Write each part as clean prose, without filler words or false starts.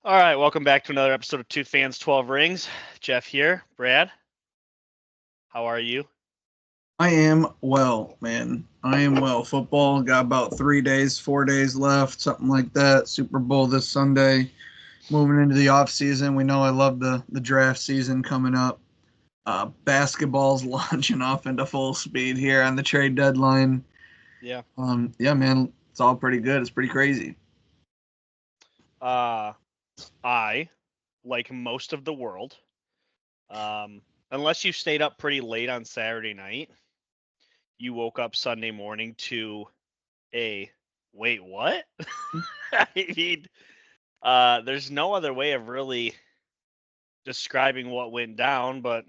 All right, welcome back to another episode of Two Fans, 12 Rings. Jeff here. Brad, how are you? I am well, man. I am well. Football got about 3 days, 4 days left, something like that. Super Bowl this Sunday. Moving into the off season, we know I love the draft season coming up. Basketball's launching off into full speed here on the trade deadline. Yeah. Yeah, man, it's all pretty good. It's pretty crazy. Uh, I, like most of the world, unless you stayed up pretty late on Saturday night, you woke up Sunday morning to a wait, what? I mean, there's no other way of really describing what went down, but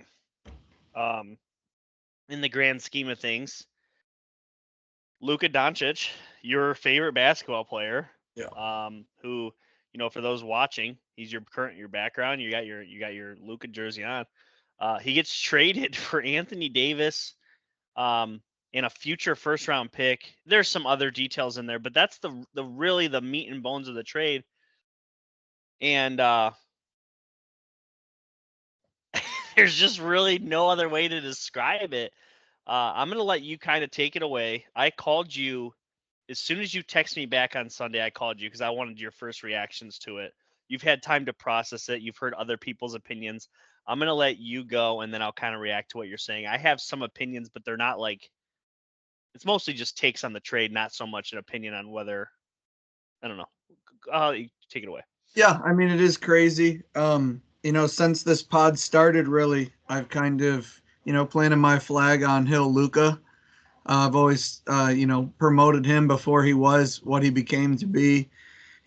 um, in the grand scheme of things, Luka Doncic, your favorite basketball player, Yeah. who, for those watching, he's your background. You got your Luka jersey on. He gets traded for Anthony Davis, um, and a future first round pick. There's some other details in there, but that's the really the meat and bones of the trade. And there's just really no other way to describe it. I'm gonna let you kind of take it away. I called you as soon as you text me back on Sunday. I called you because I wanted your first reactions to it. You've had time to process it. You've heard other people's opinions. I'm gonna let you go, and then I'll kind of react to what you're saying. I have some opinions, but they're not like it's mostly just takes on the trade, not so much an opinion on whether I don't know. Take it away. Yeah, I mean, it is crazy. Since this pod started, really, I've kind of, planted my flag on Hill Luca. I've always, promoted him before he was what he became to be.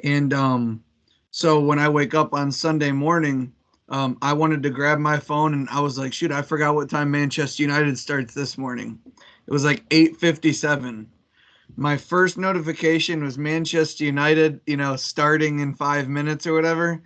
And so when I wake up on Sunday morning, I wanted to grab my phone and I was like, shoot, I forgot what time Manchester United starts this morning. It was like 8:57. My first notification was Manchester United, starting in 5 minutes or whatever.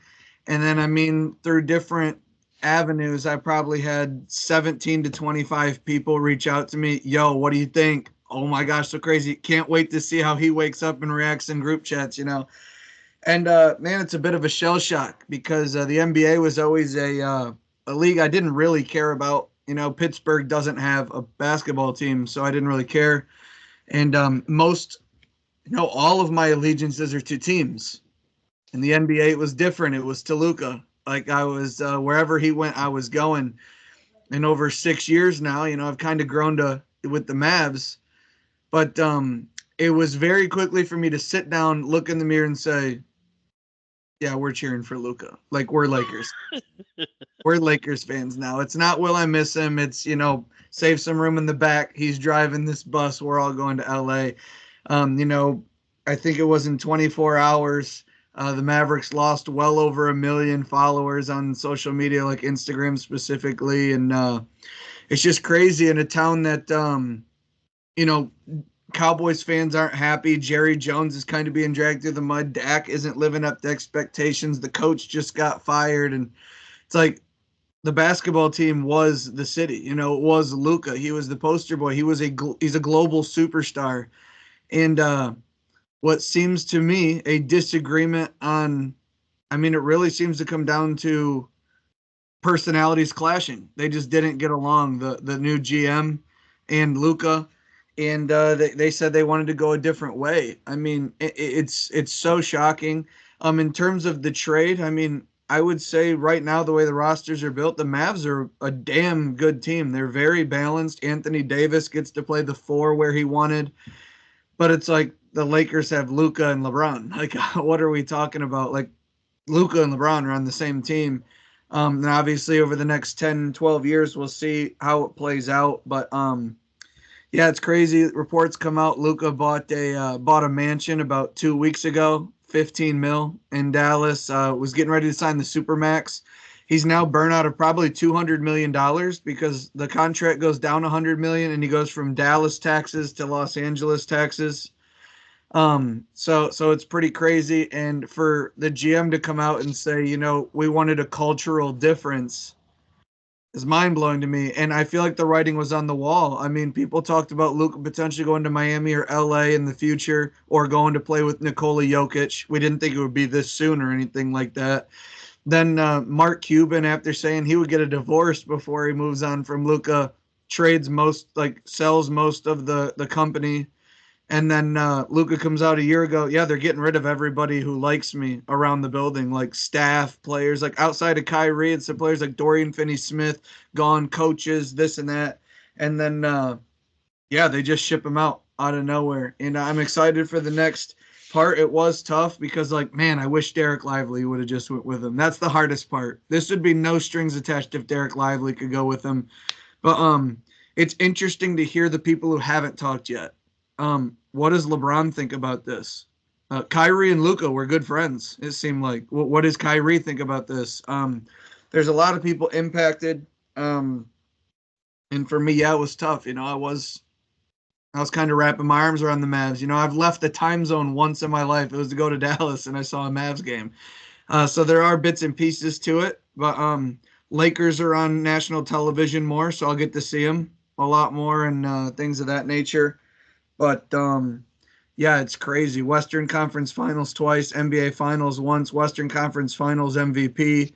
And then, I mean, through different avenues, I probably had 17 to 25 people reach out to me. Yo, what do you think? Oh my gosh, so crazy. Can't wait to see how he wakes up and reacts in group chats. And man, it's a bit of a shell shock because the NBA was always a league I didn't really care about. Pittsburgh doesn't have a basketball team, so I didn't really care. And all of my allegiances are to teams. In the NBA, it was different. It was to Luka. Like I was wherever he went, I was going. And over 6 years now, I've kind of grown to with the Mavs. But it was very quickly for me to sit down, look in the mirror, and say, "Yeah, we're cheering for Luka. Like we're Lakers. We're Lakers fans now. It's not will I miss him. It's save some room in the back. He's driving this bus. We're all going to LA. Um, you know, I think it was in 24 hours. The Mavericks lost well over 1 million followers on social media, like Instagram specifically, and it's just crazy in a town that you know Cowboys fans aren't happy. Jerry Jones is kind of being dragged through the mud. Dak isn't living up to expectations. The coach just got fired, and it's like the basketball team was the city. It was Luka. He was the poster boy. He's a global superstar, and what seems to me a disagreement on. I mean, it really seems to come down to personalities clashing. They just didn't get along. The new GM and Luka, and they said they wanted to go a different way. I mean, it's so shocking. In terms of the trade, I mean, I would say right now the way the rosters are built, the Mavs are a damn good team. They're very balanced. Anthony Davis gets to play the four where he wanted, but it's like the Lakers have Luka and LeBron. Like, what are we talking about? Like, Luka and LeBron are on the same team. And obviously, over the next 10, 12 years, we'll see how it plays out. But yeah, it's crazy. Reports come out. Luka bought a mansion about 2 weeks ago, 15 mil in Dallas. Was getting ready to sign the supermax. He's now burnt out of probably $200 million because the contract goes down 100 million, and he goes from Dallas taxes to Los Angeles taxes. So it's pretty crazy. And for the GM to come out and say, we wanted a cultural difference, is mind blowing to me. And I feel like the writing was on the wall. I mean, people talked about Luka potentially going to Miami or LA in the future, or going to play with Nikola Jokic. We didn't think it would be this soon or anything like that. Then Mark Cuban, after saying he would get a divorce before he moves on from Luka, sells most of the company. And then Luka comes out a year ago. Yeah, they're getting rid of everybody who likes me around the building, like staff, players, like outside of Kyrie, it's the players like Dorian Finney-Smith, gone, coaches, this and that. And then, yeah, they just ship him out of nowhere. And I'm excited for the next part. It was tough because, like, man, I wish Derek Lively would have just went with him. That's the hardest part. This would be no strings attached if Derek Lively could go with him. But it's interesting to hear the people who haven't talked yet. What does LeBron think about this? Kyrie and Luka were good friends. It seemed like. What does Kyrie think about this? There's a lot of people impacted. And for me, yeah, it was tough. I was kind of wrapping my arms around the Mavs. I've left the time zone once in my life. It was to go to Dallas, and I saw a Mavs game. So there are bits and pieces to it, but Lakers are on national television more, so I'll get to see them a lot more and things of that nature. But yeah, it's crazy. Western Conference Finals twice, NBA Finals once, Western Conference Finals MVP.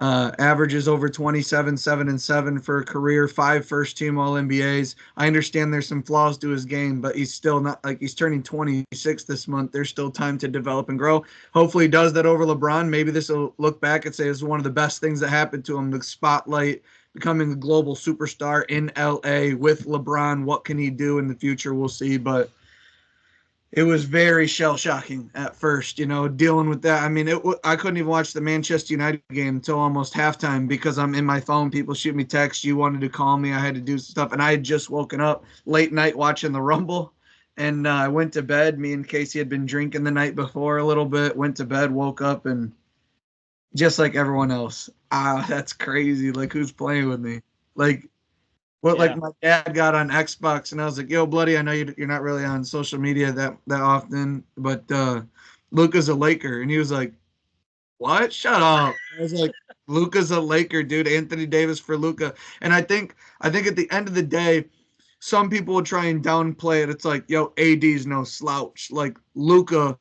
Averages over 27, 7-7 for a career, 5 first-team All-NBAs. I understand there's some flaws to his game, but he's still not, like, he's turning 26 this month. There's still time to develop and grow. Hopefully he does that over LeBron. Maybe this will look back and say it's one of the best things that happened to him, the spotlight, becoming a global superstar in LA with LeBron. What can he do in the future? We'll see, but it was very shell shocking at first, dealing with that. I mean, I couldn't even watch the Manchester United game until almost halftime because I'm in my phone. People shoot me texts. You wanted to call me. I had to do stuff. And I had just woken up late night watching the Rumble. And I went to bed. Me and Casey had been drinking the night before a little bit, went to bed, woke up, and just like everyone else, that's crazy. Like, who's playing with me? Like, like my dad got on Xbox, and I was like, "Yo, bloody, I know you're not really on social media that often, but Luka's a Laker," and he was like, "What? Shut up!" I was like, "Luka's a Laker, dude. Anthony Davis for Luka." And I think at the end of the day, some people will try and downplay it. It's like, "Yo, AD's no slouch." Like Luka,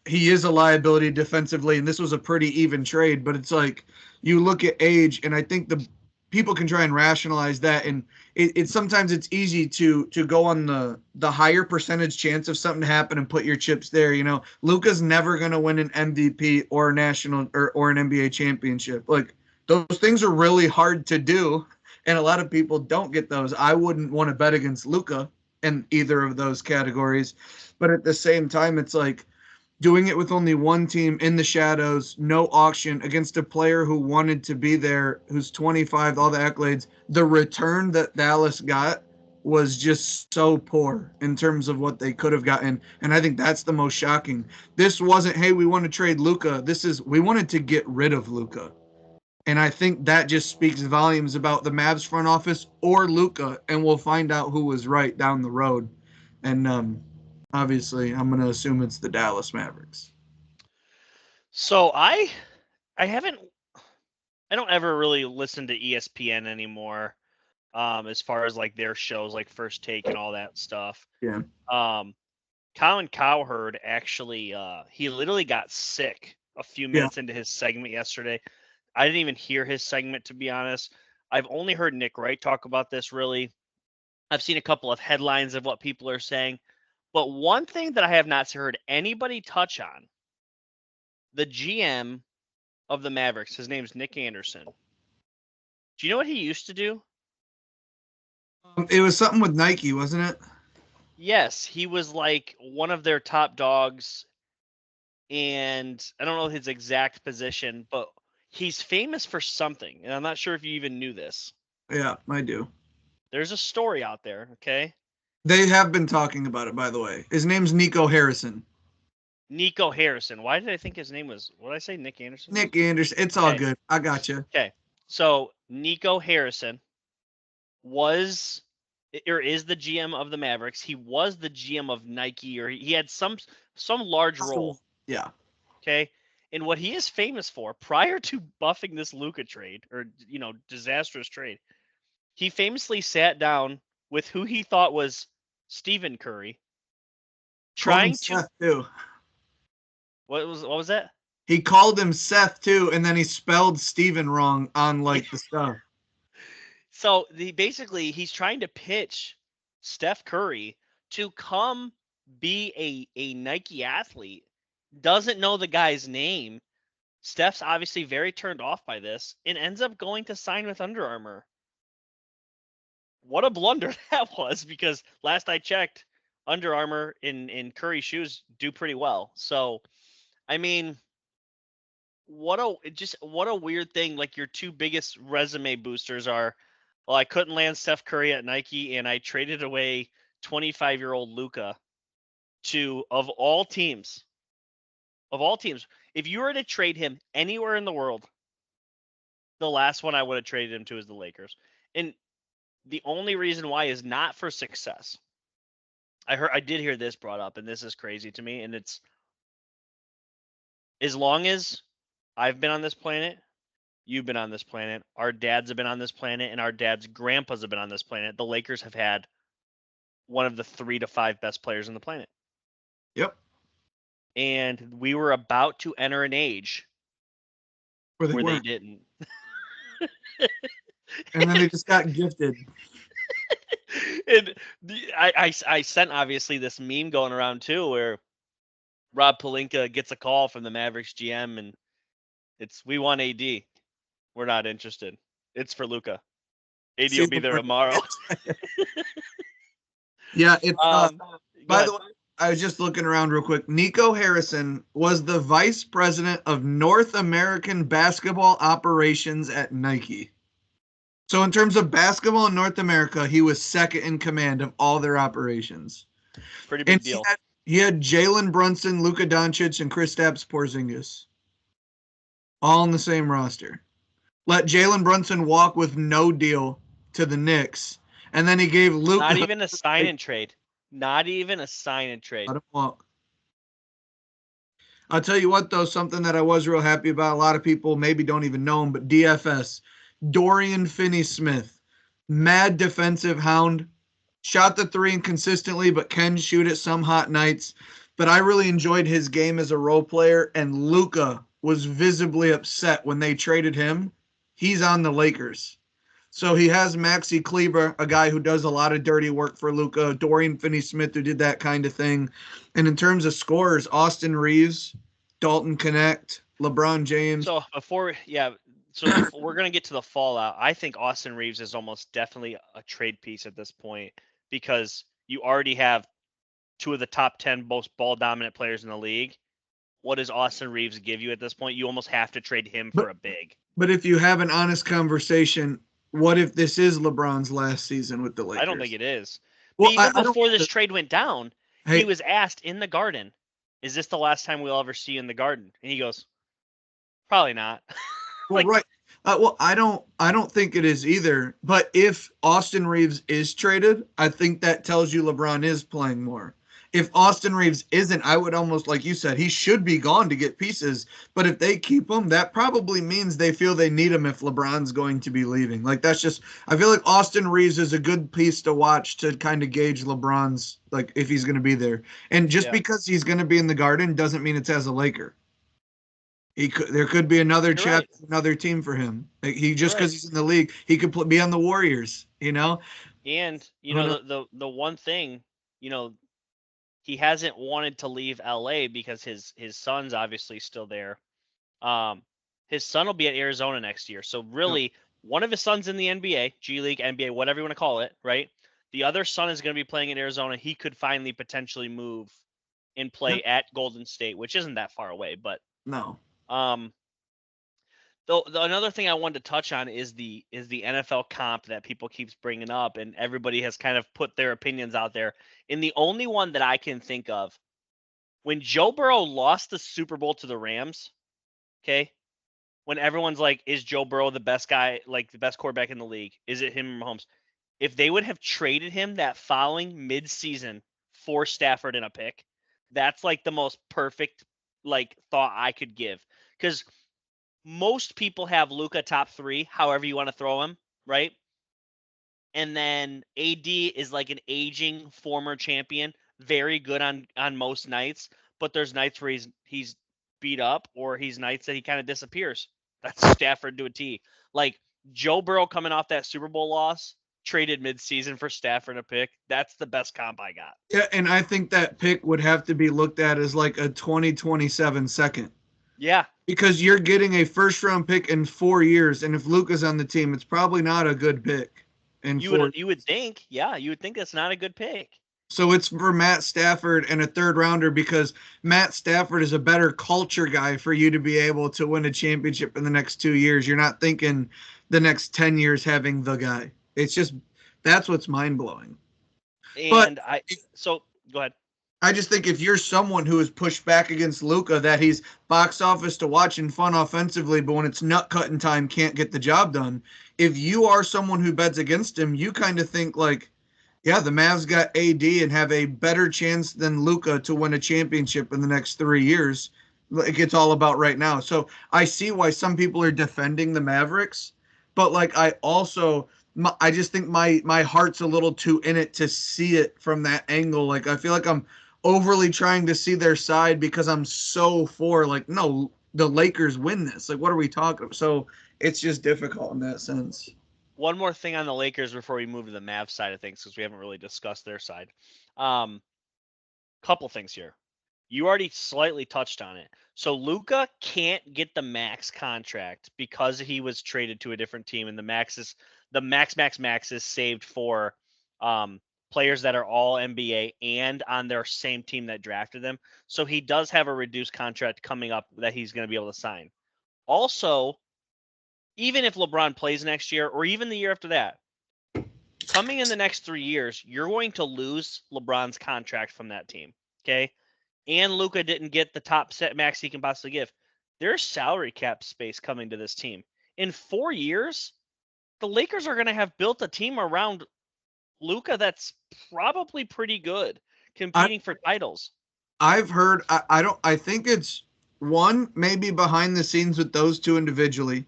he is a liability defensively, and this was a pretty even trade. But it's like you look at age, and I think the people can try and rationalize that, and it's sometimes it's easy to go on the higher percentage chance of something to happen and put your chips there. Luka's never going to win an MVP or a national or an NBA championship. Like, those things are really hard to do, and a lot of people don't get those. I wouldn't want to bet against Luka in either of those categories, but at the same time, it's like doing it with only one team in the shadows, no auction, against a player who wanted to be there, who's 25, all the accolades. The return that Dallas got was just so poor in terms of what they could have gotten. And I think that's the most shocking. This wasn't, hey, we want to trade Luka. This is, we wanted to get rid of Luka. And I think that just speaks volumes about the Mavs front office or Luka, and we'll find out who was right down the road. And obviously, I'm going to assume it's the Dallas Mavericks. So I haven't, I don't ever really listen to ESPN anymore. As far as like their shows, like First Take and all that stuff. Yeah. Colin Cowherd actually, he literally got sick a few minutes into his segment yesterday. I didn't even hear his segment, to be honest. I've only heard Nick Wright talk about this, really. I've seen a couple of headlines of what people are saying. But one thing that I have not heard anybody touch on, the GM of the Mavericks, his name's Nick Anderson. Do you know what he used to do? It was something with Nike, wasn't it? Yes, he was like one of their top dogs, and I don't know his exact position, but he's famous for something, and I'm not sure if you even knew this. Yeah, I do. There's a story out there, okay? They have been talking about it, by the way. His name's Nico Harrison. Nico Harrison. Why did I think his name was, what did I say, Nick Anderson? Nick Anderson. It's all good. I got you. Okay. So Nico Harrison was, or is the GM of the Mavericks. He was the GM of Nike, or he had some large role. Yeah. Okay. And what he is famous for, prior to buffing this Luka trade or disastrous trade, he famously sat down with who he thought was Stephen Curry, Called him trying to Seth too. what was that? He called him Seth too, and then he spelled Steven wrong on like the stuff. So he's trying to pitch Steph Curry to come be a Nike athlete. Doesn't know the guy's name. Steph's obviously very turned off by this and ends up going to sign with Under Armour. What a blunder that was, because last I checked, Under Armour in Curry shoes do pretty well. So, I mean, what a weird thing. Like, your two biggest resume boosters are, well, I couldn't land Steph Curry at Nike, and I traded away 25-year-old Luka to, of all teams, if you were to trade him anywhere in the world, the last one I would have traded him to is the Lakers. And the only reason why is not for success. I did hear this brought up, and this is crazy to me, and it's, as long as I've been on this planet, you've been on this planet, our dads have been on this planet, and our dads' grandpas have been on this planet, the Lakers have had one of the 3 to 5 best players on the planet. Yep. And we were about to enter an age where they didn't. And then they just got gifted. And I sent obviously this meme going around too, where Rob Pelinka gets a call from the Mavericks GM, and it's, we want AD. We're not interested. It's for Luka. AD will be there tomorrow. Yeah. It's by ahead. the way, I was just looking around real quick. Nico Harrison was the vice president of North American basketball operations at Nike. So in terms of basketball in North America, he was second in command of all their operations. Pretty big deal. He had Jalen Brunson, Luka Doncic, and Kristaps Porzingis all on the same roster. Let Jalen Brunson walk with no deal to the Knicks, and then he gave Luka not even a sign and trade. Not even a sign and trade. Let him walk. I'll tell you what, though, something that I was real happy about. A lot of people maybe don't even know him, but DFS, Dorian Finney-Smith, mad defensive hound, shot the three inconsistently, but can shoot it some hot nights. But I really enjoyed his game as a role player, and Luka was visibly upset when they traded him. He's on the Lakers. So he has Maxi Kleber, a guy who does a lot of dirty work for Luka, Dorian Finney-Smith, who did that kind of thing. And in terms of scorers, Austin Reeves, Dalton Connect, LeBron James. So before we're going to get to the fallout. I think Austin Reeves is almost definitely a trade piece at this point, because you already have two of the top 10 most ball dominant players in the league. What does Austin Reeves give you at this point? You almost have to trade him for a big. But if you have an honest conversation, what if this is LeBron's last season with the Lakers? I don't think it is. Well, even before this trade went down, he was asked in the Garden, is this the last time we'll ever see you in the Garden? And he goes, probably not. Well, right. Well, I don't think it is either. But if Austin Reeves is traded, I think that tells you LeBron is playing more. If Austin Reeves isn't, I would almost, like you said, he should be gone to get pieces. But if they keep him, that probably means they feel they need him if LeBron's going to be leaving. Like, that's just, I feel like Austin Reeves is a good piece to watch to kind of gauge LeBron's, like, if he's going to be there. And just because he's going to be in the Garden doesn't mean it's as a Laker. There could be another another team for him. Like, just because he's in the league, he could be on the Warriors, you know? And, the one thing, he hasn't wanted to leave LA because his son's obviously still there. His son will be at Arizona next year. So really, one of his sons in the NBA, G League, NBA, whatever you want to call it, right? The other son is going to be playing in Arizona. He could finally potentially move and play at Golden State, which isn't that far away, but no. Another thing I wanted to touch on is the NFL comp that people keeps bringing up, and everybody has kind of put their opinions out there. And the only one that I can think of, when Joe Burrow lost the Super Bowl to the Rams, okay, when everyone's like, is Joe Burrow the best guy, like the best quarterback in the league? Is it him or Mahomes? If they would have traded him that following mid-season for Stafford in a pick, that's like the most perfect thought I could give, because most people have Luka top 3, however you want to throw him, right? And then AD is like an aging former champion, very good on most nights, but there's nights where he's beat up, or he's nights that he kind of disappears. That's Stafford to a T. Like Joe Burrow coming off that Super Bowl loss, traded midseason for Stafford a pick. That's the best comp I got. Yeah, and I think that pick would have to be looked at as like a 2027 second. Yeah. Because you're getting a first round pick in 4 years, and if Luka's on the team, it's probably not a good pick. You would think, yeah, you would think that's not a good pick. So it's for Matt Stafford and a third rounder, because Matt Stafford is a better culture guy for you to be able to win a championship in the next 2 years. You're not thinking the next 10 years having the guy. It's just, that's what's mind blowing. And so go ahead. I just think if you're someone who is pushed back against Luka, that he's box office to watch and fun offensively, but when it's nut cutting time, can't get the job done. If you are someone who bets against him, you kind of think like, yeah, the Mavs got AD and have a better chance than Luka to win a championship in the next 3 years. Like it's all about right now. So I see why some people are defending the Mavericks, but like I just think my heart's a little too in it to see it from that angle. Like I feel like I'm overly trying to see their side because I'm so for like, no, the Lakers win this. Like, what are we talking about? So it's just difficult in that sense. One more thing on the Lakers before we move to the Mavs side of things, because we haven't really discussed their side. Couple things here. You already slightly touched on it. So Luka can't get the max contract because he was traded to a different team, and the max is saved for players that are all NBA and on their same team that drafted them. So he does have a reduced contract coming up that he's going to be able to sign. Also, even if LeBron plays next year or even the year after that, coming in the next 3 years, you're going to lose LeBron's contract from that team. Okay. And Luka didn't get the top set max he can possibly give. There's salary cap space coming to this team. In 4 years, the Lakers are going to have built a team around Luka that's probably pretty good, competing for titles. I've heard, I think it's one, maybe behind the scenes with those two individually.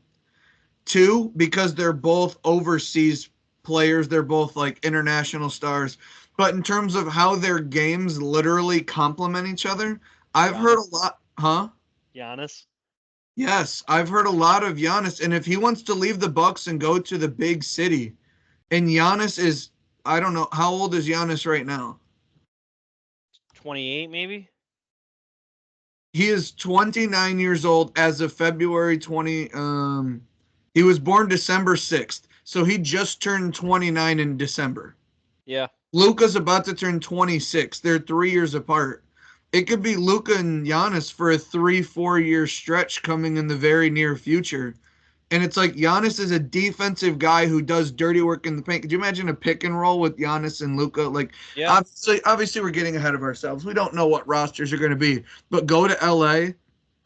Two, because they're both overseas players. They're both like international stars. But in terms of how their games literally complement each other, I've heard a lot. Huh? Giannis? Yes, I've heard a lot of Giannis. And if he wants to leave the Bucks and go to the big city, and Giannis is, I don't know, how old is Giannis right now? 28, maybe? He is 29 years old as of February 20. He was born December 6th. So he just turned 29 in December. Yeah. Luka's about to turn 26. They're 3 years apart. It could be Luka and Giannis for a 3-4 year stretch coming in the very near future. And it's like Giannis is a defensive guy who does dirty work in the paint. Could you imagine a pick and roll with Giannis and Luka? Like, yeah. Obviously, we're getting ahead of ourselves. We don't know what rosters are going to be. But go to LA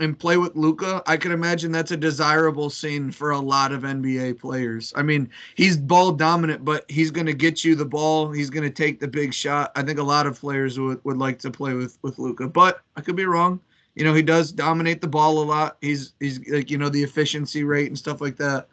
and play with Luka. I can imagine that's a desirable scene for a lot of NBA players. I mean, he's ball dominant, but he's going to get you the ball. He's going to take the big shot. I think a lot of players would like to play with Luka. But I could be wrong. You know, he does dominate the ball a lot. He's like, you know, the efficiency rate and stuff like that.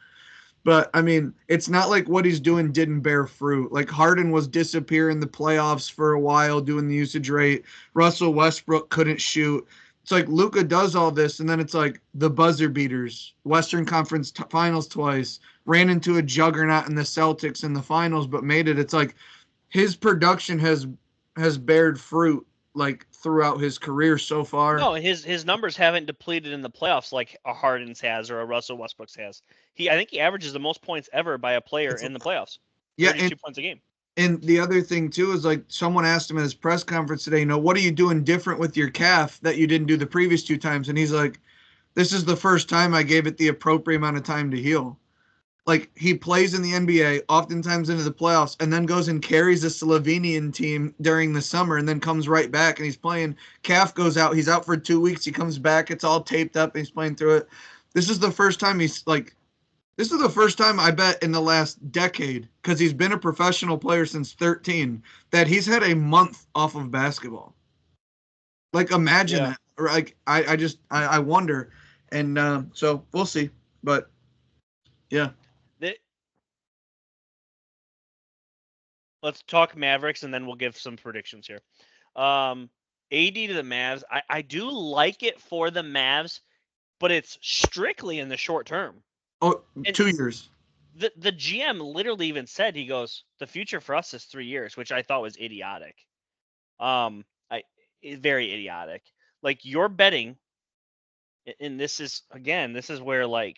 But, I mean, it's not like what he's doing didn't bear fruit. Like, Harden was disappearing in the playoffs for a while doing the usage rate. Russell Westbrook couldn't shoot. It's like Luka does all this, and then it's like the buzzer beaters. Western Conference Finals twice. Ran into a juggernaut in the Celtics in the finals, but made it. It's like his production has bared fruit like throughout his career so far. No, his numbers haven't depleted in the playoffs like a Harden's has or a Russell Westbrook's has. I think he averages the most points ever by a player in the playoffs. 32 points a game. And the other thing too is like someone asked him at his press conference today, you know, what are you doing different with your calf that you didn't do the previous 2 times? And he's like, this is the first time I gave it the appropriate amount of time to heal. Like, he plays in the NBA, oftentimes into the playoffs, and then goes and carries a Slovenian team during the summer and then comes right back and he's playing. Calf goes out. He's out for 2 weeks. He comes back. It's all taped up and he's playing through it. This is the first time I bet in the last decade, because he's been a professional player since 13, that he's had a month off of basketball. Like, imagine that. Like I wonder, and so we'll see. But yeah, let's talk Mavericks, and then we'll give some predictions here. AD to the Mavs. I do like it for the Mavs, but it's strictly in the short term. oh, And 2 years. the GM literally even said, he goes, the future for us is 3 years, which I thought was idiotic. Very idiotic. Like, you're betting, and this is where like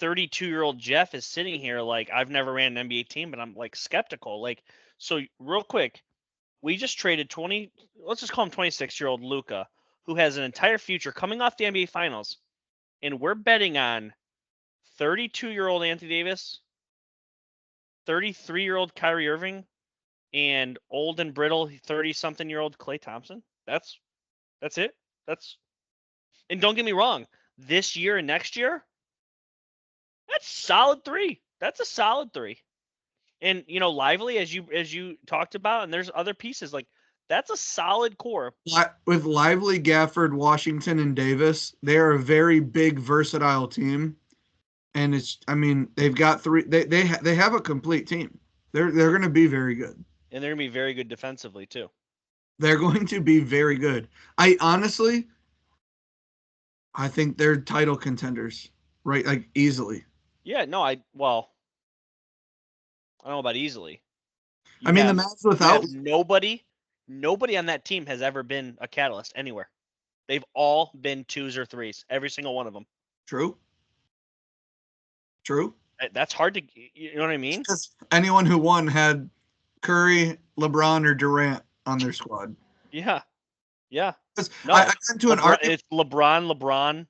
32-year-old Jeff is sitting here like, I've never ran an NBA team, but I'm like skeptical. Like, so real quick, we just traded let's just call him 26-year-old Luka, who has an entire future coming off the NBA Finals, and we're betting on 32-year-old Anthony Davis, 33-year-old Kyrie Irving, and old and brittle 30-something-year-old Klay Thompson. That's it. And don't get me wrong, this year and next year, that's solid 3. That's a solid 3. And Lively, as you talked about, and there's other pieces, like, that's a solid core. With Lively, Gafford, Washington, and Davis, they're a very big, versatile team. And they've got 3. They have a complete team. They're going to be very good. And they're going to be very good defensively too. They're going to be very good. I think they're title contenders, right? Like, easily. Yeah, no, I don't know about easily. The Mavs without nobody on that team has ever been a catalyst anywhere. They've all been 2s or 3s, every single one of them. True. That's hard to, you know what I mean? Because anyone who won had Curry, LeBron, or Durant on their squad. Yeah. No, I got into an argument. It's LeBron,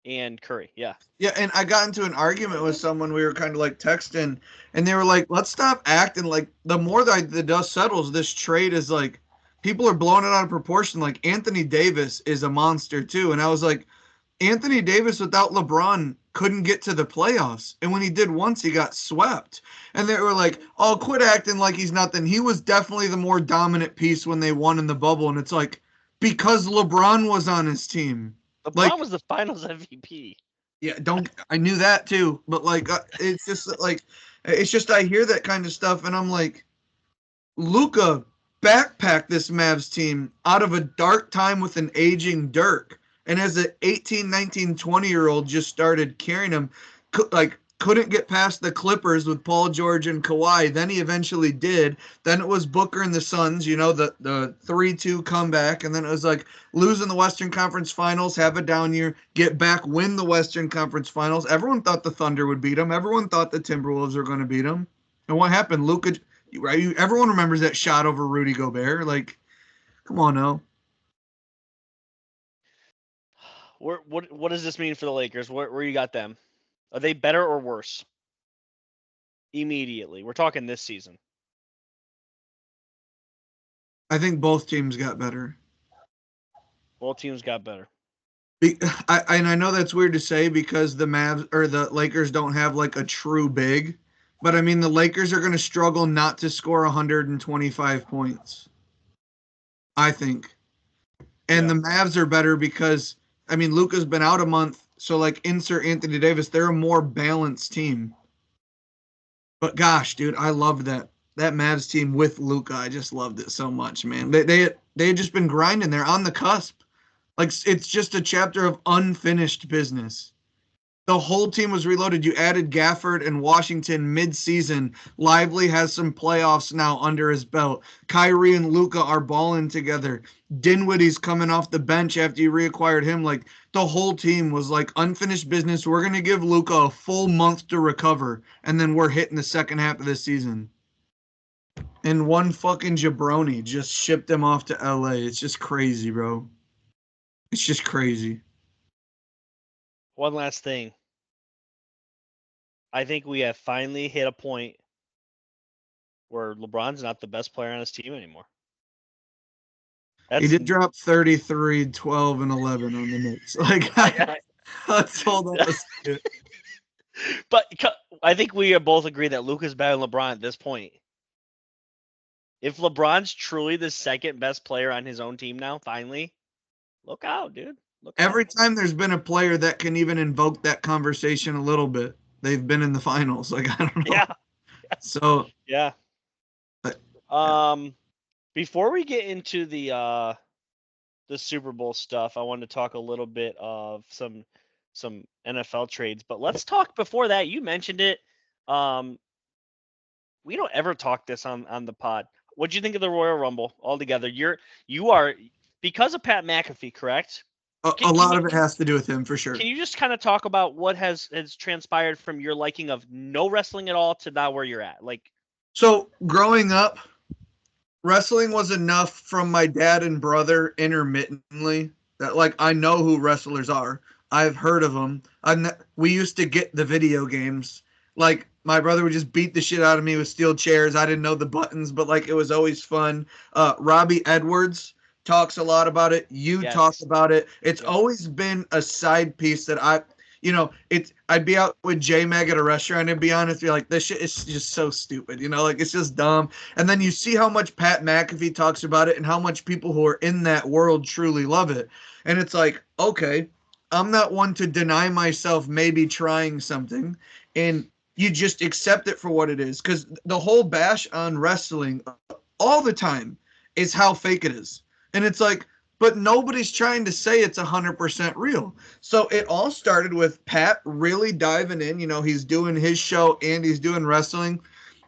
and Curry. Yeah. Yeah, and I got into an argument with someone. We were kind of like texting, and they were like, "Let's stop acting like the more that the dust settles, this trade is like people are blowing it out of proportion. Like, Anthony Davis is a monster too." And I was like, Anthony Davis without LeBron couldn't get to the playoffs. And when he did once, he got swept. And they were like, "Oh, quit acting like he's nothing." He was definitely the more dominant piece when they won in the bubble. And it's like, because LeBron was on his team. LeBron was the finals MVP. Yeah, I knew that too. But like, it's just I hear that kind of stuff. And I'm like, Luka backpacked this Mavs team out of a dark time with an aging Dirk. And as an 18, 19, 20-year-old just started carrying him, couldn't get past the Clippers with Paul George and Kawhi. Then he eventually did. Then it was Booker and the Suns, the 3-2 comeback. And then it was like losing the Western Conference Finals, have a down year, get back, win the Western Conference Finals. Everyone thought the Thunder would beat them. Everyone thought the Timberwolves were going to beat them. And what happened? Luka, right? Everyone remembers that shot over Rudy Gobert. Like, come on now. What does this mean for the Lakers? Where you got them? Are they better or worse? Immediately. We're talking this season. I think both teams got better. Both teams got better. I know that's weird to say because the Mavs or the Lakers don't have like a true big, but the Lakers are going to struggle not to score 125 points, I think. And the Mavs are better because Luka's been out a month, so like insert Anthony Davis, they're a more balanced team. But gosh, dude, I loved that Mavs team with Luka. I just loved it so much, man. They had just been grinding. They're on the cusp. Like, it's just a chapter of unfinished business. The whole team was reloaded. You added Gafford and Washington mid-season. Lively has some playoffs now under his belt. Kyrie and Luka are balling together. Dinwiddie's coming off the bench after you reacquired him. Like, the whole team was like unfinished business. We're going to give Luka a full month to recover, and then we're hitting the second half of this season. And one fucking jabroni just shipped him off to LA. It's just crazy, bro. It's just crazy. One last thing. I think we have finally hit a point where LeBron's not the best player on his team anymore. He did drop 33, 12, and 11 on the Knicks. Like, that's all that was. But I think we both agree that Luka's better than LeBron at this point. If LeBron's truly the second best player on his own team now, finally, look out, dude. Look Every out. time there's been a player that can even invoke that conversation a little bit, they've been in the finals. Like, I don't know. Yeah. So, Yeah. but, Before we get into the Super Bowl stuff, I want to talk a little bit of some NFL trades, but let's talk before that. You mentioned it. We don't ever talk this on the pod. What'd you think of the Royal Rumble altogether? You are because of Pat McAfee, correct? a lot of it has to do with him for sure. Can you just kind of talk about what has transpired from your liking of no wrestling at all to now where you're at? Like, so growing up, wrestling was enough from my dad and brother intermittently that like I know who wrestlers are. I've heard of them. We used to get the video games. Like my brother would just beat the shit out of me with steel chairs. I didn't know the buttons, but like it was always fun. Robbie Edwards talks a lot about it. You talk yes. about it. It's Yep. always been a side piece that I'd be out with J-Mag at a restaurant and be honest, be like, this shit is just so stupid, like it's just dumb. And then you see how much Pat McAfee talks about it and how much people who are in that world truly love it. And it's like, okay, I'm not one to deny myself maybe trying something, and you just accept it for what it is. Because the whole bash on wrestling all the time is how fake it is. And it's like, but nobody's trying to say it's 100% real. So it all started with Pat really diving in. He's doing his show and he's doing wrestling,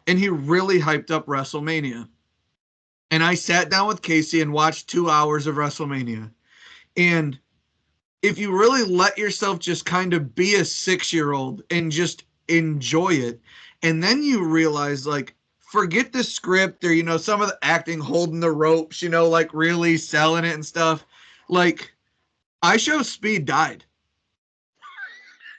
and he really hyped up WrestleMania. And I sat down with Casey and watched 2 hours of WrestleMania. And if you really let yourself just kind of be a 6-year-old and just enjoy it, and then you realize, like, forget the script or, some of the acting, holding the ropes, like really selling it and stuff. Like, I Show Speed died.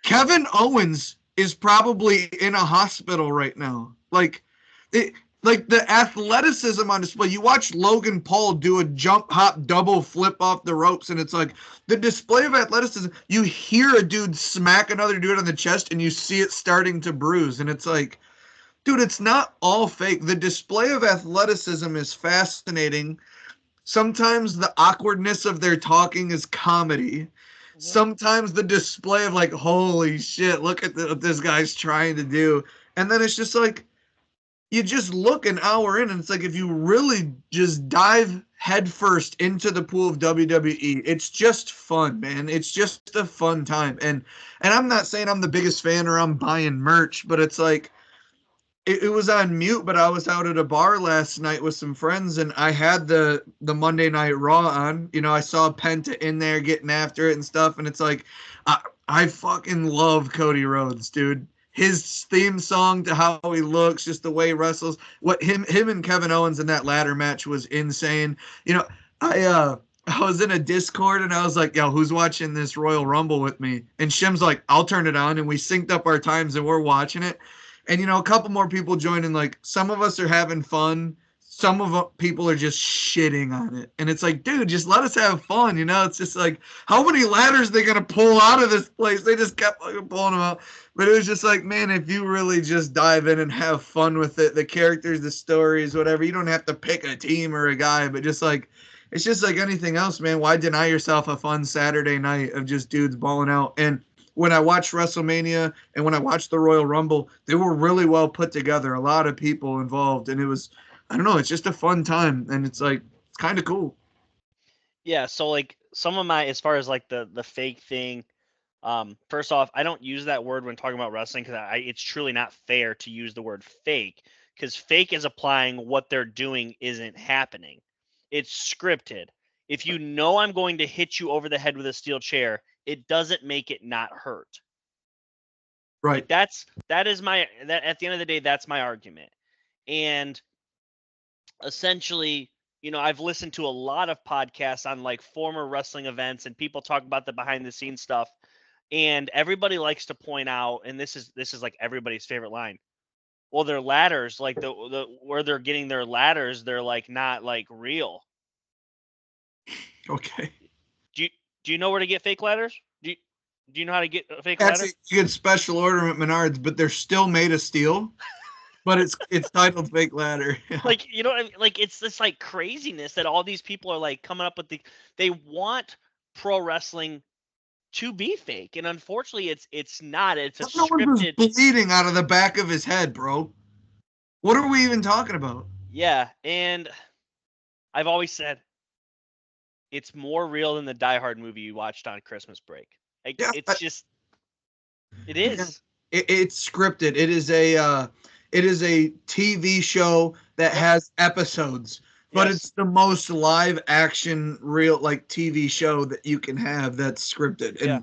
Kevin Owens is probably in a hospital right now. Like the athleticism on display. You watch Logan Paul do a jump, hop, double flip off the ropes, and it's like the display of athleticism. You hear a dude smack another dude on the chest, and you see it starting to bruise, and it's like, dude, it's not all fake. The display of athleticism is fascinating. Sometimes the awkwardness of their talking is comedy. Sometimes the display of like, holy shit, look at what this guy's trying to do. And then it's just like, you just look an hour in and it's like, if you really just dive headfirst into the pool of WWE, it's just fun, man. It's just a fun time. And I'm not saying I'm the biggest fan or I'm buying merch, but it's like, it was on mute, but I was out at a bar last night with some friends, and I had the Monday Night Raw on. I saw Penta in there getting after it and stuff, and it's like, I fucking love Cody Rhodes, dude. His theme song to how he looks, just the way he wrestles. What him and Kevin Owens in that ladder match was insane. I was in a Discord and I was like, yo, who's watching this Royal Rumble with me? And Shim's like, I'll turn it on, and we synced up our times and we're watching it. And a couple more people joining. Like, some of us are having fun. Some of people are just shitting on it. And it's like, dude, just let us have fun. It's just like, how many ladders are they going to pull out of this place? They just kept pulling them out. But it was just like, man, if you really just dive in and have fun with it, the characters, the stories, whatever, you don't have to pick a team or a guy, but just like, it's just like anything else, man. Why deny yourself a fun Saturday night of just dudes balling out? And when I watched WrestleMania and when I watched the Royal Rumble, they were really well put together. A lot of people involved, and it was, I don't know, it's just a fun time, and it's like, it's kind of cool. Yeah, so like some of my, as far as like the fake thing, first off, I don't use that word when talking about wrestling because it's truly not fair to use the word fake, because fake is applying what they're doing isn't happening. It's scripted. If you know I'm going to hit you over the head with a steel chair, it doesn't make it not hurt. Right. Like that is my, that at the end of the day, that's my argument. And essentially, I've listened to a lot of podcasts on like former wrestling events, and people talk about the behind the scenes stuff. And everybody likes to point out, and this is like everybody's favorite line. Well, their ladders, like the where they're getting their ladders, they're like not like real. Okay. Do you know where to get fake ladders? Do you know how to get a fake Actually, ladder? you get special order at Menards, but they're still made of steel. But it's titled Fake Ladder. Yeah. Like, you know what I mean? Like, it's this like craziness that all these people are like coming up with they want pro wrestling to be fake, and unfortunately it's not. It's a Someone was scripted. bleeding out of the back of his head, bro. What are we even talking about? Yeah, and I've always said it's more real than the Die Hard movie you watched on Christmas break. Like, Yeah, it's just it yeah. is. It's scripted. It is a TV show that Yep. has episodes, but Yes. it's the most live action real like TV show that you can have that's scripted. Yeah.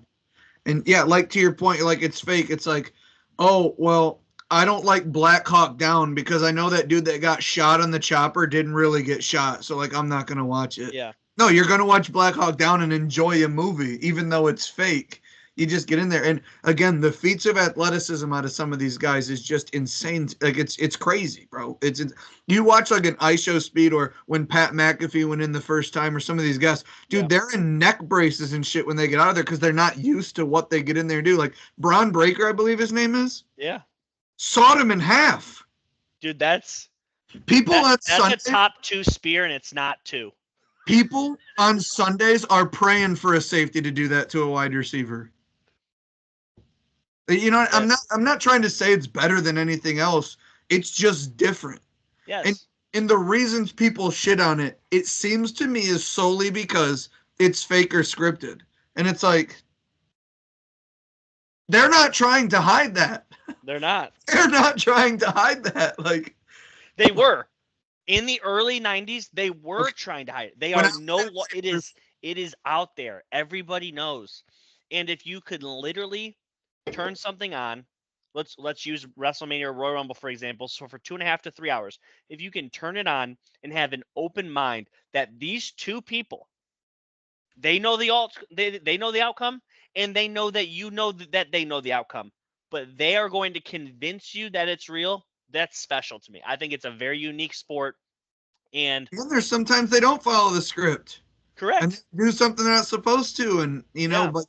And yeah, like to your point, like it's fake. It's like, oh well, I don't like Black Hawk Down because I know that dude that got shot on the chopper didn't really get shot, so like I'm not gonna watch it. Yeah. No, you're gonna watch Black Hawk Down and enjoy a movie, even though it's fake. You just get in there, and again, the feats of athleticism out of some of these guys is just insane. Like it's crazy, bro. It's you watch like an ice show speed or when Pat McAfee went in the first time, or some of these guys, dude, Yeah. they're in neck braces and shit when they get out of there because they're not used to what they get in there and do. Like Braun Breaker, I believe his name is, Yeah. sawed him in half. Dude, that's People on that's Sunday, a top 2 spear, and it's not 2. people on Sundays are praying for a safety to do that to a wide receiver. You know, I'm not trying to say it's better than anything else. It's just different. Yes. And the reasons people shit on it, it seems to me is solely because it's fake or scripted. And it's like they're not trying to hide that. They're not. They're not trying to hide that. Like They were. In the early 90s, they were trying to hide it. They When are I- no it is out there. Everybody knows. And if you could literally turn something on, let's use WrestleMania or Royal Rumble for example. So for 2.5 to 3 hours, if you can turn it on and have an open mind that these two people, they know they know the outcome, and they know that you know that they know the outcome, but they are going to convince you that it's real. That's special to me. I think it's a very unique sport. And there's sometimes they don't follow the script correct. and do something they're not supposed to, and you know, Yeah. but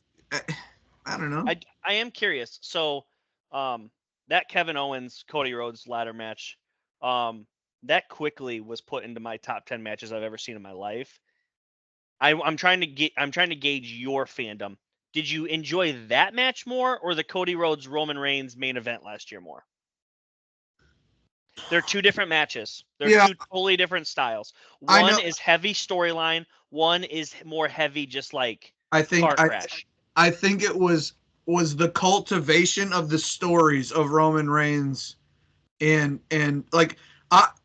I don't know. I am curious. So, that Kevin Owens Cody Rhodes ladder match, that quickly was put into my top 10 matches I've ever seen in my life. I'm trying to gauge your fandom. Did you enjoy that match more, or the Cody Rhodes Roman Reigns main event last year more? They're two different matches. They're Yeah. two totally different styles. I One know. is heavy storyline. One is more heavy, just like I think car crash. I think it was the cultivation of the stories of Roman Reigns and like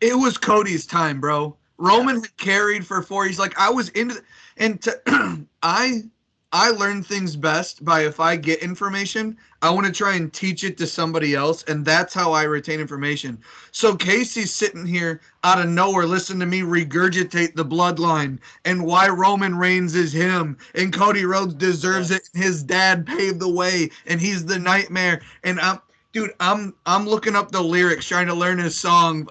it was Cody's time, bro. Roman had carried for 4 years. Like I was into and to, I learn things best by if I get information, I want to try and teach it to somebody else, and that's how I retain information. So Casey's sitting here out of nowhere, listen to me regurgitate the bloodline and why Roman Reigns is him, and Cody Rhodes deserves it. His dad paved the way, and he's the nightmare. And I'm looking up the lyrics, trying to learn his song.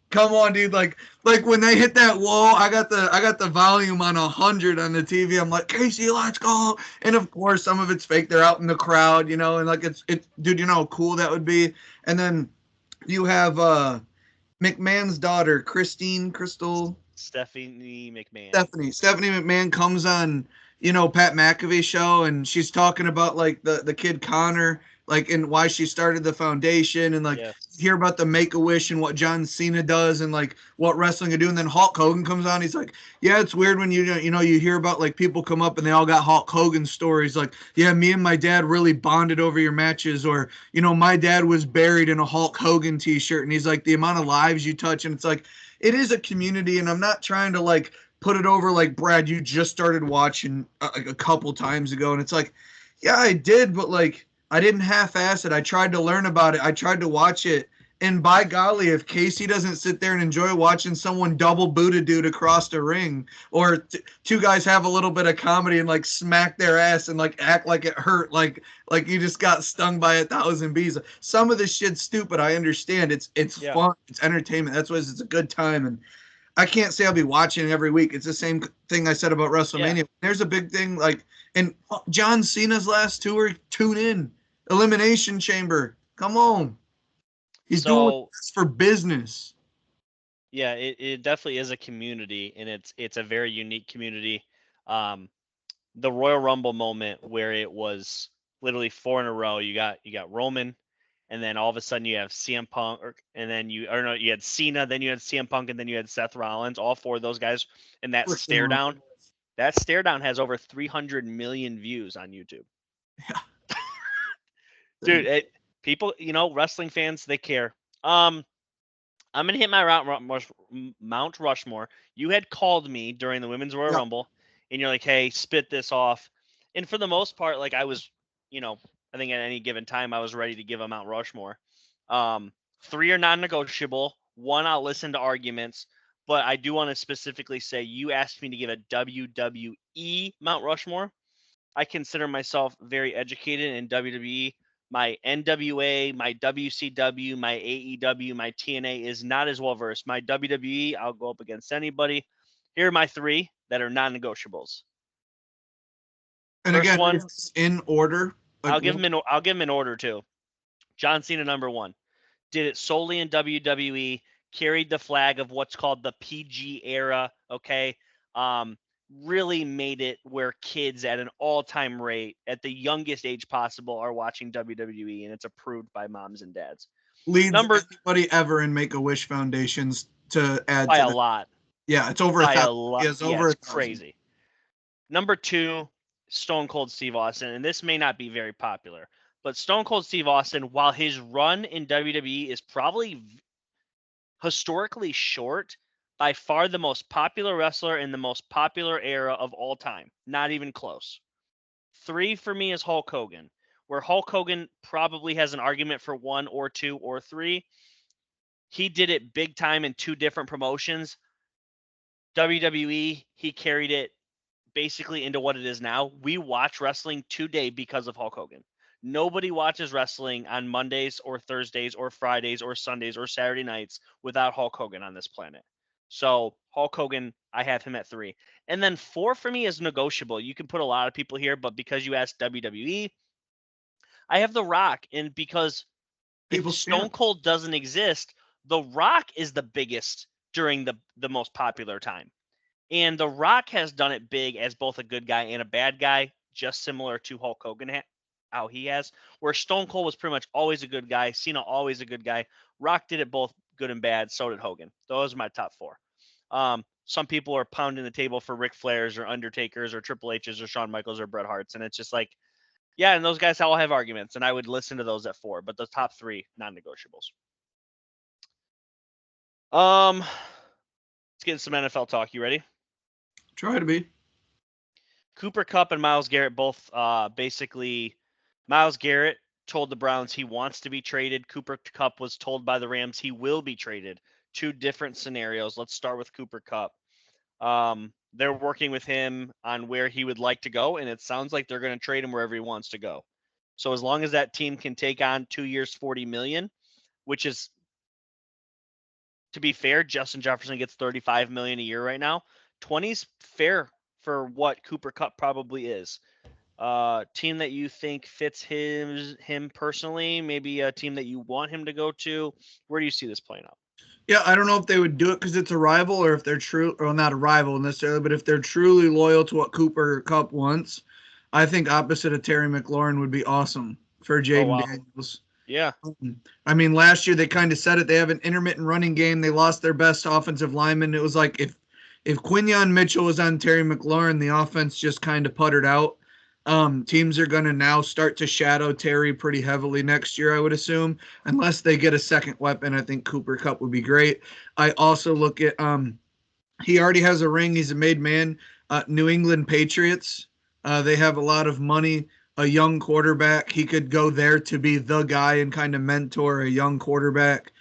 Come on, dude! Like when they hit that wall, I got the volume on 100 on the TV. I'm like, Casey, let's go! And of course, some of it's fake. They're out in the crowd, you know, and like it's dude, you know how cool that would be. And then you have McMahon's daughter, Stephanie McMahon. Stephanie McMahon comes on, you know, Pat McAfee show, and she's talking about like the kid Connor, like, and why she started the foundation, and like hear about the Make-A-Wish and what John Cena does and like what wrestling can do. And then Hulk Hogan comes on. He's like, yeah, it's weird when you hear about like people come up and they all got Hulk Hogan stories. Like, yeah, me and my dad really bonded over your matches, or, you know, my dad was buried in a Hulk Hogan t-shirt. And he's like, the amount of lives you touch. And it's like, it is a community. And I'm not trying to like put it over like, Brad, you just started watching a couple times ago. And it's like, yeah, I did, but like, I didn't half-ass it. I tried to learn about it. I tried to watch it. And by golly, if Casey doesn't sit there and enjoy watching someone double boot a dude across the ring, or two guys have a little bit of comedy and like smack their ass and like act like it hurt, like you just got stung by 1,000 bees. Some of this shit's stupid. I understand. It's fun. It's entertainment. That's why it's a good time. And I can't say I'll be watching every week. It's the same thing I said about WrestleMania. Yeah. There's a big thing like, and John Cena's last tour, tune in. Elimination Chamber. Come on. He's doing this for business. Yeah, it definitely is a community, and it's a very unique community. The Royal Rumble moment where it was literally 4 in a row. You got Roman, and then all of a sudden you have CM Punk, and then you had Cena, then you had CM Punk, and then you had Seth Rollins. All 4 of those guys in that stare down. That stare down has over 300 million views on YouTube. Yeah. Dude, people, wrestling fans, they care. I'm gonna hit my Mount Rushmore. You had called me during the Women's Royal Rumble, and you're like, "Hey, spit this off." And for the most part, like I was, I think at any given time I was ready to give a Mount Rushmore. 3 are non-negotiable. 1 I'll listen to arguments, but I do want to specifically say you asked me to give a WWE Mount Rushmore. I consider myself very educated in WWE. My NWA, my WCW, my AEW, my TNA is not as well versed. My WWE, I'll go up against anybody. Here are my 3 that are non-negotiables. And First again, one, it's in order. I'll give them in order too. John Cena, number 1, did it solely in WWE. Carried the flag of what's called the PG era. Okay. Really made it where kids at an all-time rate at the youngest age possible are watching WWE, and it's approved by moms and dads. Leads anybody ever in Make-A-Wish Foundations to add by to a lot. Yeah, it's over by 1,000. a lot. It's over it's 1,000. crazy. Number 2, Stone Cold Steve Austin, and this may not be very popular, but Stone Cold Steve Austin, while his run in WWE is probably historically short, by far the most popular wrestler in the most popular era of all time. Not even close. 3 for me is Hulk Hogan, where Hulk Hogan probably has an argument for 1 or 2 or 3. He did it big time in 2 different promotions. WWE, he carried it basically into what it is now. We watch wrestling today because of Hulk Hogan. Nobody watches wrestling on Mondays or Thursdays or Fridays or Sundays or Saturday nights without Hulk Hogan on this planet. So Hulk Hogan, I have him at 3. And then 4 for me is negotiable. You can put a lot of people here, but because you asked WWE, I have The Rock. And because if Stone Cold doesn't exist, The Rock is the biggest during the most popular time. And The Rock has done it big as both a good guy and a bad guy, just similar to Hulk Hogan, how he has. Where Stone Cold was pretty much always a good guy, Cena always a good guy. Rock did it both good and bad, so did Hogan. Those are my top 4. Some people are pounding the table for Ric Flairs or Undertakers or Triple H's or Shawn Michaels or Bret Hart's, and it's just like, yeah, and those guys all have arguments, and I would listen to those at 4, but the top 3 non-negotiables. Let's get some NFL talk. You ready? Try to be. Cooper Kupp and Myles Garrett both basically, Myles Garrett told the Browns he wants to be traded. Cooper Kupp was told by the Rams he will be traded. 2 different scenarios. Let's start with Cooper Kupp. They're working with him on where he would like to go, and it sounds like they're going to trade him wherever he wants to go. So as long as that team can take on 2 years, $40 million, which is, to be fair, Justin Jefferson gets $35 million a year right now. 20's fair for what Cooper Kupp probably is. Team that you think fits him personally, maybe a team that you want him to go to. Where do you see this playing out? Yeah, I don't know if they would do it because it's a rival, or if they're true, or not a rival necessarily, but if they're truly loyal to what Cooper Kupp wants. I think opposite of Terry McLaurin would be awesome for Jaden Daniels. Yeah. I mean, last year they kind of said it. They have an intermittent running game. They lost their best offensive lineman. It was like if Quinyon Mitchell was on Terry McLaurin, the offense just kind of puttered out. Teams are going to now start to shadow Terry pretty heavily next year, I would assume, unless they get a second weapon. I think Cooper Kupp would be great. I also look at he already has a ring. He's a made man. New England Patriots. They have a lot of money. A young quarterback. He could go there to be the guy and kind of mentor a young quarterback.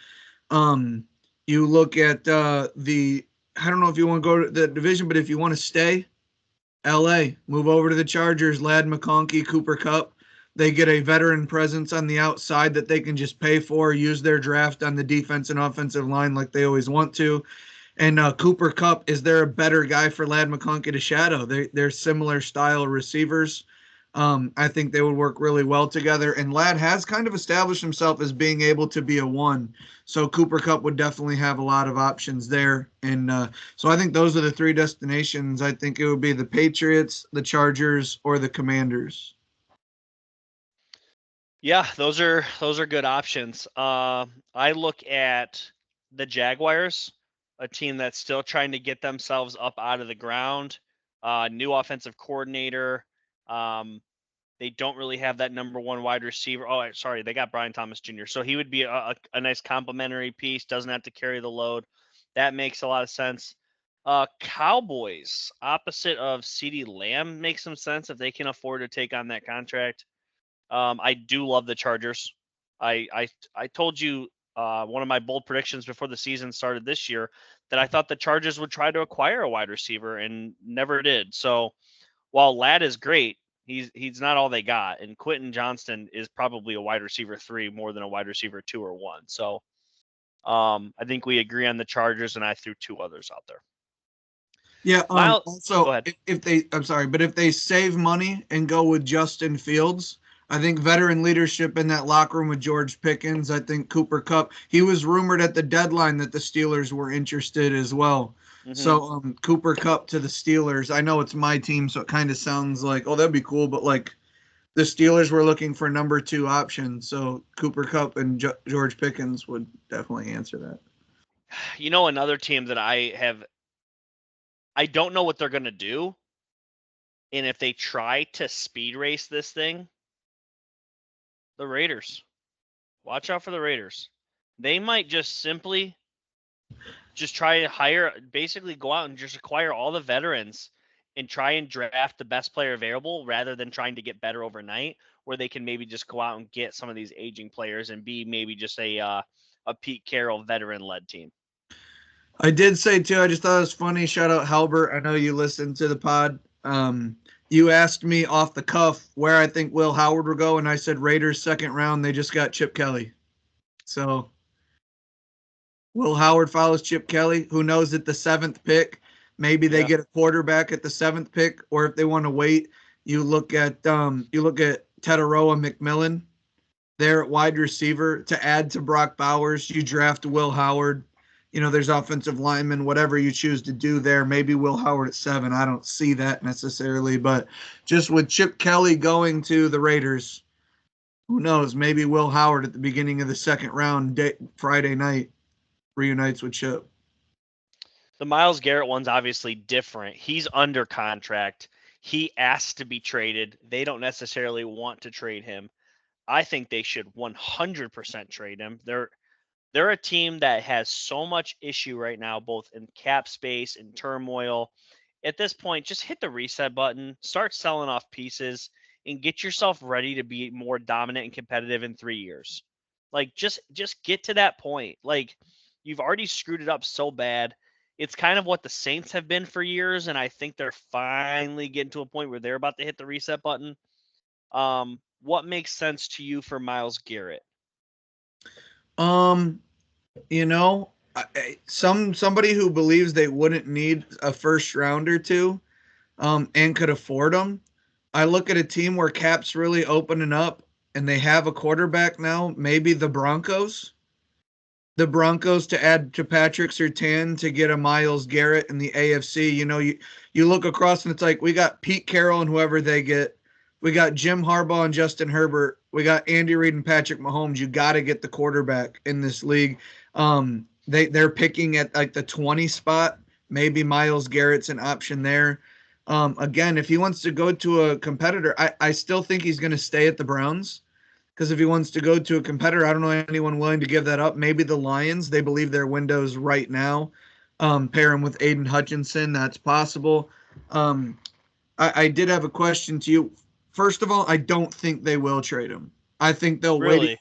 You look at I don't know if you want to go to the division, but if you want to stay, LA, move over to the Chargers, Ladd McConkey, Cooper Kupp. They get a veteran presence on the outside that they can just pay for, use their draft on the defense and offensive line like they always want to. And Cooper Kupp, is there a better guy for Ladd McConkey to shadow? They're similar style receivers. I think they would work really well together. And Ladd has kind of established himself as being able to be a one. So Cooper Kupp would definitely have a lot of options there. And so I think those are the three destinations. I think it would be the Patriots, the Chargers, or the Commanders. Yeah, those are good options. I look at the Jaguars, a team that's still trying to get themselves up out of the ground. New offensive coordinator. Um, they don't really have that number one wide receiver. Oh, sorry, they got Brian Thomas Jr. So he would be a nice complementary piece. Doesn't have to carry the load. That makes a lot of sense. Cowboys, opposite of CeeDee Lamb, makes some sense if they can afford to take on that contract. I do love the Chargers. I told you one of my bold predictions before the season started this year that I thought the Chargers would try to acquire a wide receiver and never did. So while Ladd is great, he's not all they got. And Quentin Johnston is probably a wide receiver 3 more than a wide receiver 2 or 1. So I think we agree on the Chargers, and I threw 2 others out there. Yeah. Miles, Also, go ahead. if they, I'm sorry, but if they save money and go with Justin Fields, I think veteran leadership in that locker room with George Pickens. I think Cooper Kupp. He was rumored at the deadline that the Steelers were interested as well. Mm-hmm. So Cooper Kupp to the Steelers. I know it's my team, so it kind of sounds like, oh, that'd be cool, but like the Steelers were looking for number 2 option. So Cooper Kupp and George Pickens would definitely answer that. You know, another team that I don't know what they're going to do. And if they try to speed race this thing, the Raiders. Watch out for the Raiders. They might just simply just try to basically go out and just acquire all the veterans and try and draft the best player available rather than trying to get better overnight, where they can maybe just go out and get some of these aging players and be maybe just a Pete Carroll veteran-led team. I did say too, I just thought it was funny. Shout out Halbert. I know you listened to the pod. You asked me off the cuff where I think Will Howard will go, and I said Raiders second round. They just got Chip Kelly. So Will Howard follows Chip Kelly. Who knows at the 7th pick? Maybe they get a quarterback at the 7th pick, or if they want to wait, you look at Tetaroa McMillan there at wide receiver to add to Brock Bowers. You draft Will Howard. You know, there's offensive linemen, whatever you choose to do there. Maybe Will Howard at 7. I don't see that necessarily, but just with Chip Kelly going to the Raiders, who knows? Maybe Will Howard at the beginning of the second round, Friday night, reunites with Chip. The Myles Garrett one's obviously different. He's under contract. He asked to be traded. They don't necessarily want to trade him. I think they should 100% trade him. They're a team that has so much issue right now, both in cap space and turmoil. At this point, just hit the reset button, start selling off pieces, and get yourself ready to be more dominant and competitive in 3 years. Like just get to that point. Like you've already screwed it up so bad. It's kind of what the Saints have been for years, and I think they're finally getting to a point where they're about to hit the reset button. What makes sense to you for Myles Garrett? You know, somebody who believes they wouldn't need a first round or two, and could afford them. I look at a team where cap's really opening up and they have a quarterback now. Maybe the Broncos. The Broncos to add to Patrick Surtain to get a Myles Garrett in the AFC. You know, you look across and it's like we got Pete Carroll and whoever they get. We got Jim Harbaugh and Justin Herbert. We got Andy Reid and Patrick Mahomes. You got to get the quarterback in this league. They're picking at like the 20 spot. Maybe Myles Garrett's an option there. Again, if he wants to go to a competitor, I still think he's going to stay at the Browns. Because if he wants to go to a competitor, I don't know anyone willing to give that up. Maybe the Lions. They believe their windows right now. Pair him with Aiden Hutchinson. That's possible. I did have a question to you. First of all, I don't think they will trade him. I think they'll wait.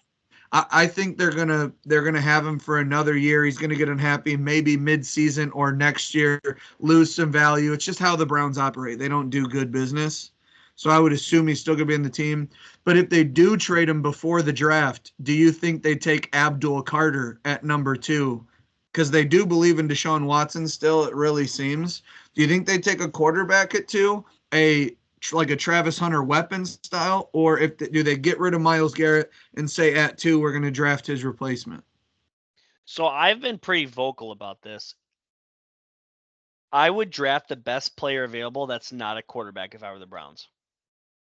I think they're gonna have him for another year. He's gonna get unhappy, maybe mid-season or next year, lose some value. It's just how the Browns operate. They don't do good business. So I would assume he's still gonna be in the team. But if they do trade him before the draft, do you think they take Abdul Carter at number 2? Because they do believe in Deshaun Watson still, it really seems. Do you think they take a quarterback at 2, a like a Travis Hunter weapon style, or if do they get rid of Myles Garrett and say at 2 we're going to draft his replacement? So I've been pretty vocal about this. I would draft the best player available that's not a quarterback if I were the Browns.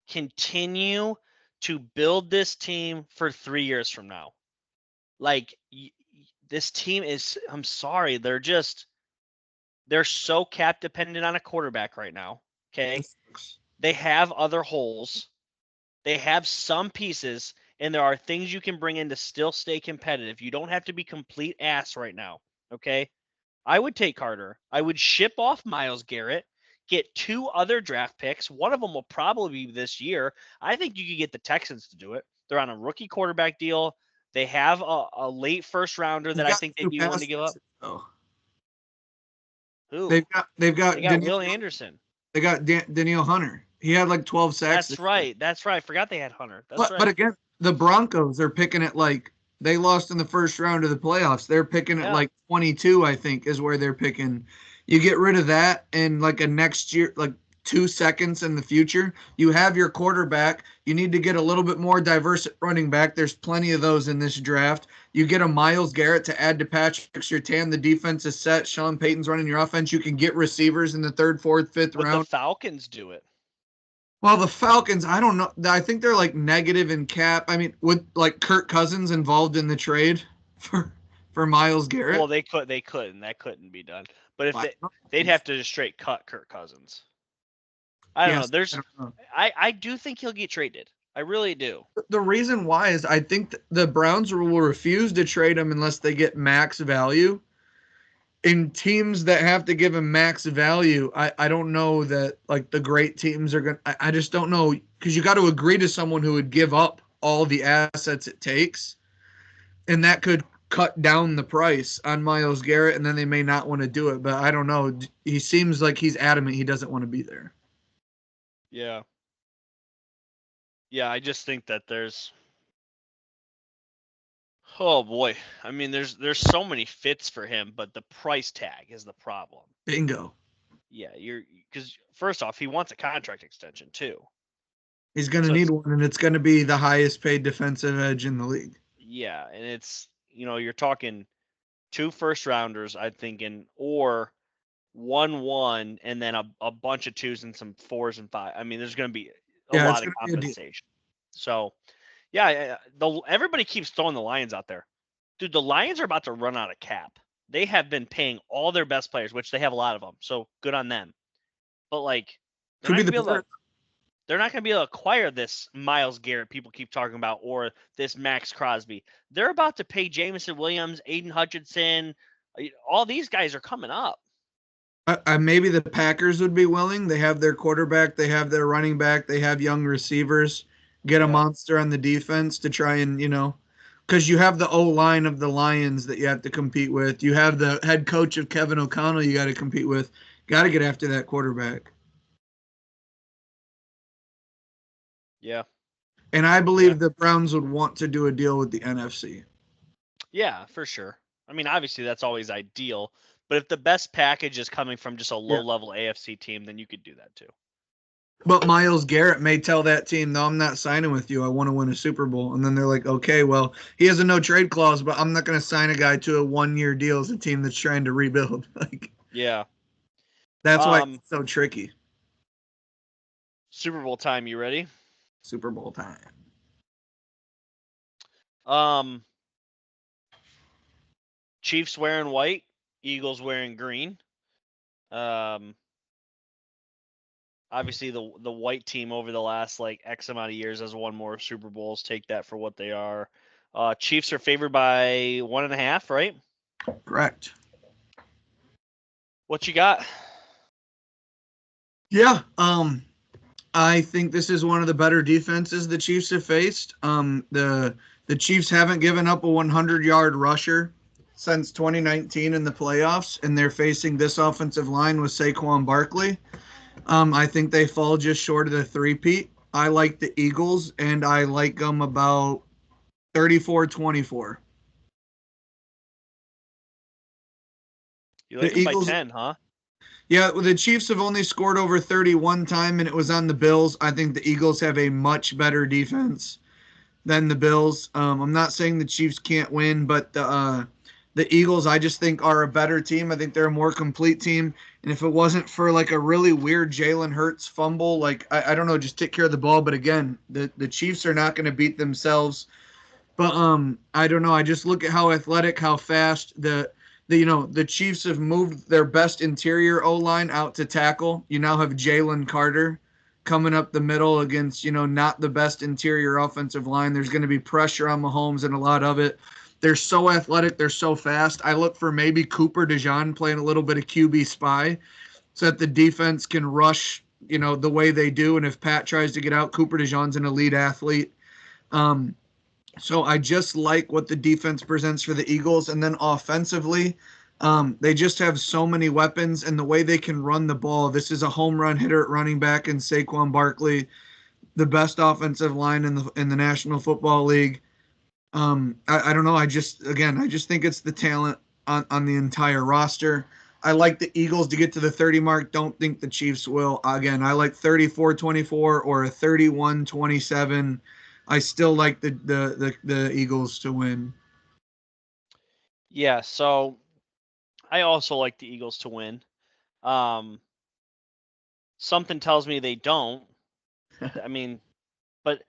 Continue to build this team for 3 years from now. Like this team is, I'm sorry, they're so cap dependent on a quarterback right now. Okay. They have other holes. They have some pieces, and there are things you can bring in to still stay competitive. You don't have to be complete ass right now. Okay. I would take Carter. I would ship off Myles Garrett, get 2 other draft picks. One of them will probably be this year. I think you could get the Texans to do it. They're on a rookie quarterback deal. They have a late first rounder that I think they'd be willing to give up. Who? They've got Will Anderson. They got Danielle Hunter. He had like 12 sacks. That's right. That's right. I forgot they had Hunter. That's right. But again, the Broncos are picking it like they lost in the first round of the playoffs. They're picking it like 22, I think, is where they're picking. You get rid of that and like a next year, like 2 seconds in the future, you have your quarterback. You need to get a little bit more diverse at running back. There's plenty of those in this draft. You get a Myles Garrett to add to Patrick Surtain. The defense is set. Sean Payton's running your offense. You can get receivers in the 3rd, 4th, 5th round. The Falcons do it. Well, the Falcons, I don't know. I think they're like negative in cap. I mean, with like Kirk Cousins involved in the trade for Myles Garrett. Well, they couldn't. That couldn't be done. But if they'd have to just straight cut Kirk Cousins. I don't know. I do think he'll get traded. I really do. The reason why is I think the Browns will refuse to trade him unless they get max value. In teams that have to give him max value, I don't know that like the great teams are going to, I just don't know, because you got to agree to someone who would give up all the assets it takes. And that could cut down the price on Myles Garrett, and then they may not want to do it. But I don't know. He seems like he's adamant he doesn't want to be there. Yeah. Yeah, I just think that there's, oh boy. I mean, there's so many fits for him, but the price tag is the problem. Bingo. Yeah, because first off, he wants a contract extension too. He's going to need one, and it's going to be the highest paid defensive edge in the league. Yeah, and it's, you're talking 2 first rounders, I'm thinking, or 1 and then a bunch of 2s and some 4s and 5. I mean, there's going to be a lot of compensation. So, yeah, everybody keeps throwing the Lions out there. Dude, the Lions are about to run out of cap. They have been paying all their best players, which they have a lot of them. So good on them. But like, they're not going to be able to acquire this Myles Garrett people keep talking about, or this Max Crosby. They're about to pay Jameson Williams, Aiden Hutchinson. All these guys are coming up. Maybe the Packers would be willing. They have their quarterback. They have their running back. They have young receivers. Get a monster on the defense to try and, because you have the O-line of the Lions that you have to compete with. You have the head coach of Kevin O'Connell you got to compete with. Got to get after that quarterback. Yeah. And I believe the Browns would want to do a deal with the NFC. Yeah, for sure. I mean, obviously that's always ideal. But if the best package is coming from just a low-level AFC team, then you could do that too. But Myles Garrett may tell that team, no, I'm not signing with you. I want to win a Super Bowl. And then they're like, okay, well, he has a no-trade clause, but I'm not going to sign a guy to a 1-year deal as a team that's trying to rebuild. Yeah. That's why it's so tricky. Super Bowl time, you ready? Super Bowl time. Chiefs wearing white, Eagles wearing green. Obviously the white team over the last like X amount of years has won more Super Bowls. Take that for what they are. Chiefs are favored by 1.5, right? Correct. What you got? Yeah. I think this is one of the better defenses the Chiefs have faced. The Chiefs haven't given up a 100-yard rusher since 2019 in the playoffs, and they're facing this offensive line with Saquon Barkley. I think they fall just short of the three-peat. I like the Eagles, and I like them about 34-24. You like them by 10, huh? Yeah, well, the Chiefs have only scored over 31 time, and it was on the Bills. I think the Eagles have a much better defense than the Bills. I'm not saying the Chiefs can't win, but the Eagles, I just think, are a better team. I think they're a more complete team. And if it wasn't for like a really weird Jalen Hurts fumble, like I don't know, just take care of the ball. But again, the Chiefs are not going to beat themselves. But I don't know. I just look at how athletic, how fast the Chiefs have moved their best interior O line out to tackle. You now have Jalen Carter coming up the middle against not the best interior offensive line. There's going to be pressure on Mahomes and a lot of it. They're so athletic. They're so fast. I look for maybe Cooper DeJean playing a little bit of QB spy so that the defense can rush the way they do. And if Pat tries to get out, Cooper DeJean's an elite athlete. Um, so I just like what the defense presents for the Eagles. And then offensively, they just have so many weapons and the way they can run the ball. This is a home run hitter at running back in Saquon Barkley, the best offensive line in the National Football League. I don't know. I just think it's the talent on the entire roster. I like the Eagles to get to the 30 mark. Don't think the Chiefs will. Again, I like 34-24 or a 31-27. I still like the Eagles to win. Yeah, so I also like the Eagles to win. Something tells me they don't. I mean, but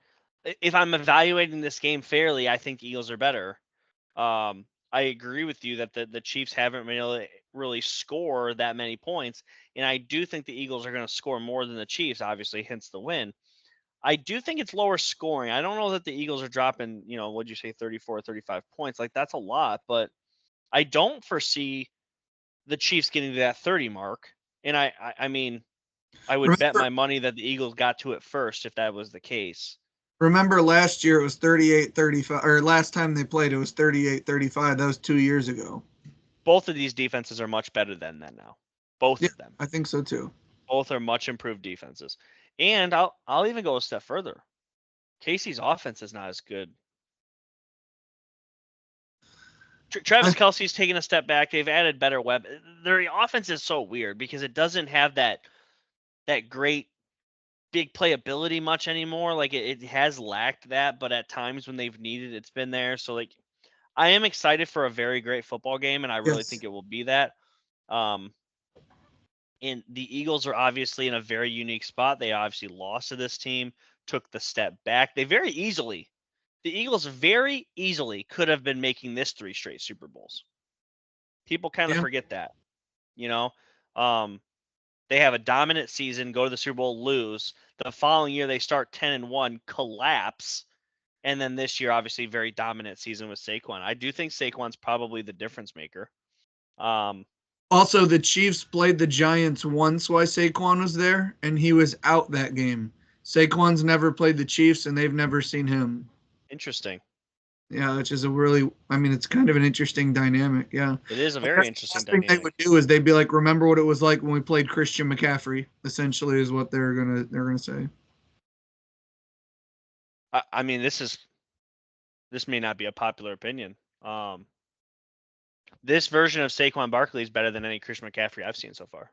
if I'm evaluating this game fairly, I think the Eagles are better. I agree with you that the Chiefs haven't really scored that many points, and I do think the Eagles are going to score more than the Chiefs, obviously, hence the win. I do think it's lower scoring. I don't know that the Eagles are dropping, what'd you say, 34, 35 points. Like, that's a lot, but I don't foresee the Chiefs getting to that 30 mark. And I mean, I would bet my money that the Eagles got to it first if that was the case. Remember last year it was 38-35, or last time they played it was 38-35. That was 2 years ago. Both of these defenses are much better than that now. Both Yeah, of them. I think so too. Both are much improved defenses. And I'll even go a step further. Casey's offense is not as good. Travis Kelce's taken a step back. They've added better weapons. Their offense is so weird because it doesn't have that great big playability much anymore. Like it has lacked that, but at times when they've needed it's been there. So like I am excited for a very great football game, and I really think it will be that. And the Eagles are obviously in a very unique spot. They obviously lost to this team, took the step back. The Eagles very easily could have been making this 3 straight Super Bowls. People kind of forget that, they have a dominant season, go to the Super Bowl, lose. The following year, they start 10-1, collapse. And then this year, obviously, very dominant season with Saquon. I do think Saquon's probably the difference maker. Also, the Chiefs played the Giants once while Saquon was there, and he was out that game. Saquon's never played the Chiefs, and they've never seen him. Interesting. Yeah, which is it's kind of an interesting dynamic. Yeah, it is a very interesting dynamic. The thing they would do is they'd be like, "Remember what it was like when we played Christian McCaffrey." Essentially, is what they're gonna say. I mean, this may not be a popular opinion. This version of Saquon Barkley is better than any Christian McCaffrey I've seen so far.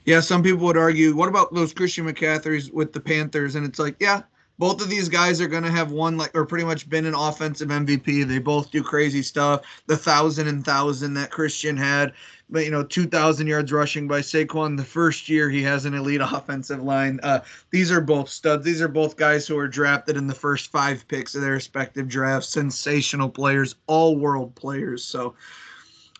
Yeah, some people would argue, what about those Christian McCaffreys with the Panthers? And it's like, yeah, both of these guys are going to have won or pretty much been an offensive MVP. They both do crazy stuff. The 1,000 that Christian had, but 2,000 yards rushing by Saquon the first year he has an elite offensive line. These are both studs. These are both guys who are drafted in the first 5 picks of their respective drafts. Sensational players, all world players. So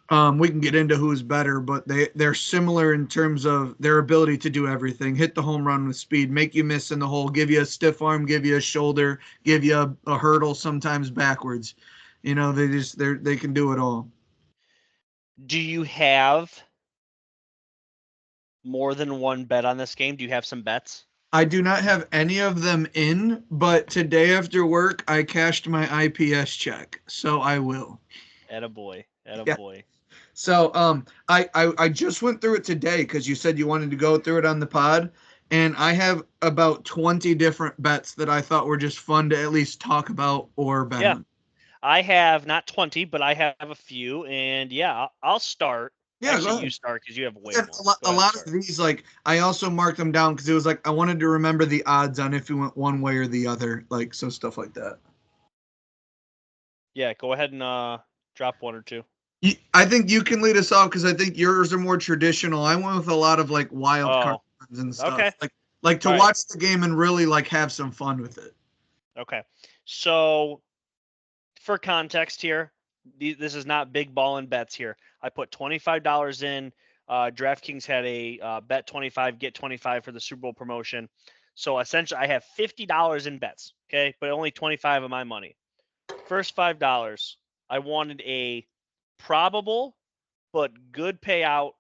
we can get into who's better, but they're similar in terms of their ability to do everything. Hit the home run with speed, make you miss in the hole, give you a stiff arm, give you a shoulder, give you a hurdle sometimes backwards. They can do it all. Do you have more than one bet on this game? Do you have some bets? I do not have any of them in, but today after work I cashed my IPS check, so I will. Attaboy. Yeah. So I just went through it today because you said you wanted to go through it on the pod, and I have about 20 different bets that I thought were just fun to at least talk about or bet on. I have not 20, but I have a few, and yeah, I'll start. Yeah, go Actually, ahead. you start because you have way And more. a Go ahead, lot start. of these, like, I also marked them down because it was like I wanted to remember the odds on if you went one way or the other, like, so stuff like that. Yeah, go ahead and drop one or two. I think you can lead us off because I think yours are more traditional. I went with a lot of like wild Oh, cards and okay. stuff, like to All right. watch the game and really like have some fun with it. Okay. So, for context here, this is not big ball and bets here. I put $25 in. DraftKings had a bet 25, get 25 for the Super Bowl promotion. So essentially, I have $50 in bets, okay, but only 25 of my money. First $5, I wanted a probable but good payout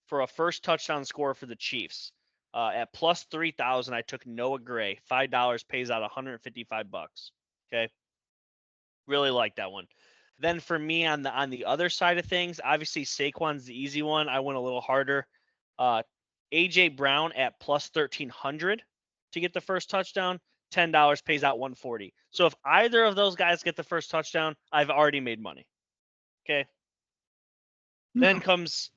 for a first touchdown score for the Chiefs. At plus 3,000, I took Noah Gray. $5 pays out 155 bucks. Okay, really like that one. Then for me on the other side of things, obviously Saquon's the easy one. I went a little harder. AJ Brown at plus 1,300 to get the first touchdown. $10 pays out 140. So if either of those guys get the first touchdown, I've already made money. Okay. Then comes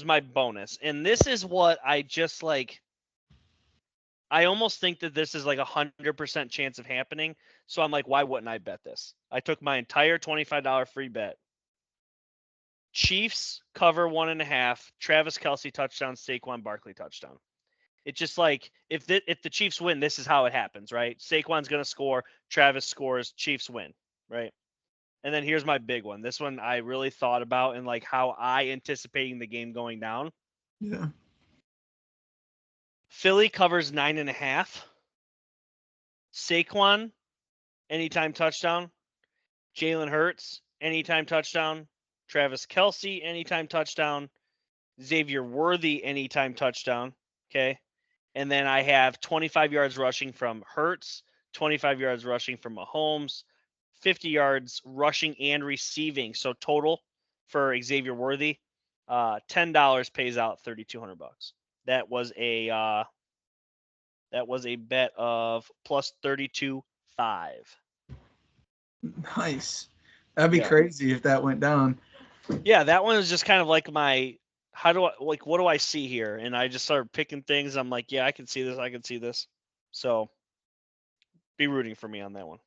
my bonus. And this is what I just like. I almost think that this is like 100% chance of happening. So I'm like, why wouldn't I bet this? I took my entire $25 free bet. Chiefs cover 1.5. Travis Kelce touchdown. Saquon Barkley touchdown. It's just like if the Chiefs win, this is how it happens, right? Saquon's gonna score. Travis scores. Chiefs win, right? And then here's my big one. This one I really thought about and like how I anticipating the game going down. Yeah. Philly covers 9.5. Saquon, anytime touchdown. Jalen Hurts, anytime touchdown. Travis Kelce, anytime touchdown. Xavier Worthy, anytime touchdown. Okay. And then I have 25 yards rushing from Hurts, 25 yards rushing from Mahomes, 50 yards rushing and receiving. So total for Xavier Worthy, $10 pays out 3,200 bucks. That was a bet of plus 32.5. Nice. That'd be Yeah. crazy if that went down. Yeah, that one is just kind of like my what do I see here? And I just started picking things. I'm like, yeah, I can see this. I can see this. So be rooting for me on that one.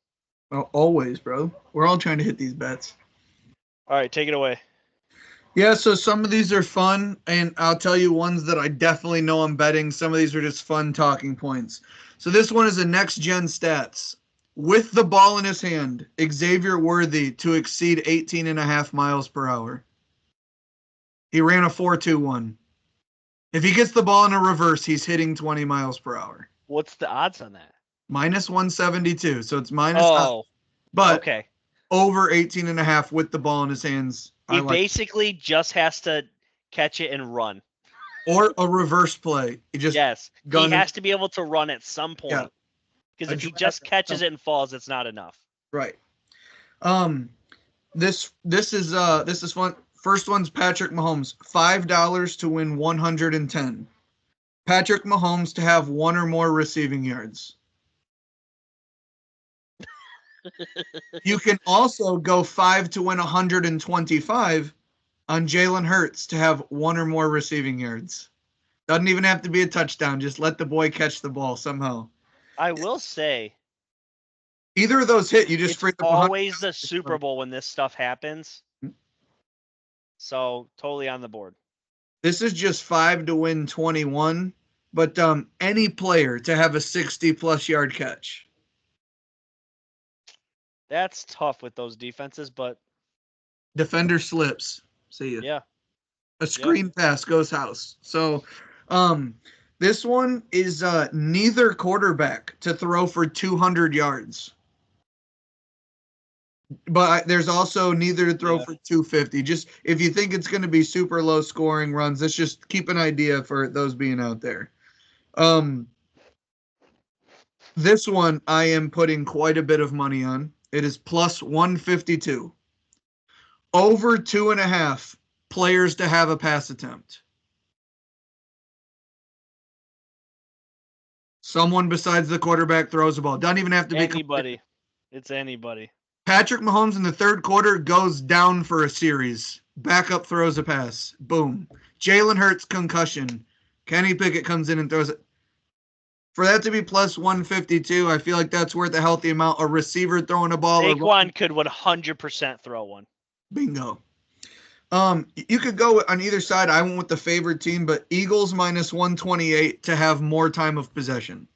Well, always, bro. We're all trying to hit these bets. All right, take it away. Yeah, so some of these are fun, and I'll tell you ones that I definitely know I'm betting. Some of these are just fun talking points. So this one is a next gen stats. With the ball in his hand, Xavier Worthy to exceed 18.5 miles per hour. He ran a 4.21. If he gets the ball in a reverse, he's hitting 20 miles per hour. What's the odds on that? Minus 172. So it's minus, Oh, but okay. over 18.5 with the ball in his hands. He basically just has to catch it and run. Or a reverse play. Yes, he has to be able to run at some point. Because if he just catches it and falls, it's not enough. Right. This is fun. First one's Patrick Mahomes. $5 to win 110. Patrick Mahomes to have one or more receiving yards. You can also go 5 to win 125 on Jalen Hurts to have one or more receiving yards. Doesn't even have to be a touchdown. Just let the boy catch the ball somehow. I will say, either of those hit, you just it's always the Super Bowl when this stuff happens. So totally on the board. This is just 5 to win 21, but any player to have a 60-plus yard catch. That's tough with those defenses, but Defender slips. See ya. Yeah. A screen pass goes house. So, this one is neither quarterback to throw for 200 yards. But there's also neither to throw for 250. Just if you think it's going to be super low scoring runs, let's just keep an idea for those being out there. This one I am putting quite a bit of money on. It is plus 152. Over 2.5 players to have a pass attempt. Someone besides the quarterback throws the ball. Doesn't even have to be anybody. It's anybody. Patrick Mahomes in the third quarter goes down for a series. Backup throws a pass. Boom. Jalen Hurts concussion. Kenny Pickett comes in and throws it. For that to be plus 152, I feel like that's worth a healthy amount. A receiver throwing a ball. Saquon could 100% throw one. Bingo. You could go on either side. I went with the favored team, but Eagles minus 128 to have more time of possession.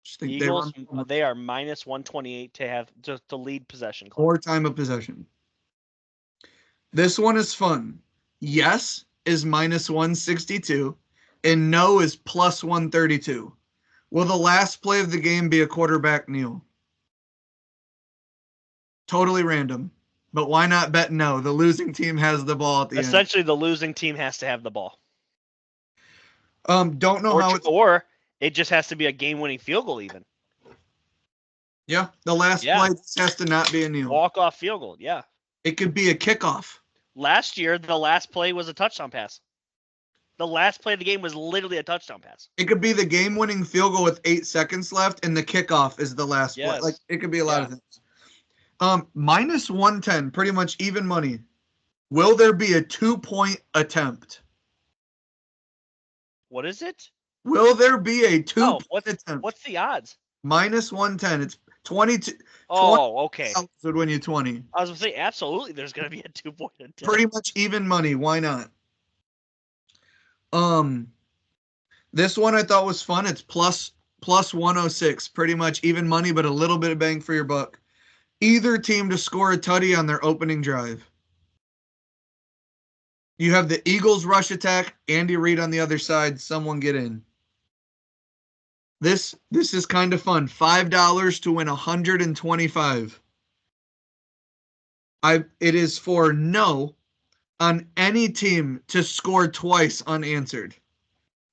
Just think Eagles, they are minus 128 to have to lead possession. More time of possession. This one is fun. Yes is minus 162, and no is plus 132. Will the last play of the game be a quarterback kneel? Totally random. But why not bet no? The losing team has the ball at the end. Essentially, the losing team has to have the ball. Don't know how it's... Or it just has to be a game-winning field goal even. Yeah, the last play has to not be a kneel. Walk-off field goal, yeah. It could be a kickoff. Last year, the last play was a touchdown pass. The last play of the game was literally a touchdown pass. It could be the game-winning field goal with 8 seconds left, and the kickoff is the last play. Like, it could be a lot of things. Minus 110, pretty much even money. Will there be a 2-point attempt? What is it? Will there be a 2-point attempt? What's the odds? Minus 110. It's 22. Oh, okay. Would win you 20. I was going to say, absolutely, there's going to be a 2-point attempt. Pretty much even money. Why not? This one I thought was fun. It's plus 106. Pretty much even money, but a little bit of bang for your buck. Either team to score a tutty on their opening drive. You have the Eagles rush attack, Andy Reid on the other side. Someone get in. This is kind of fun. $5 to win 125. It is for no on any team to score twice unanswered.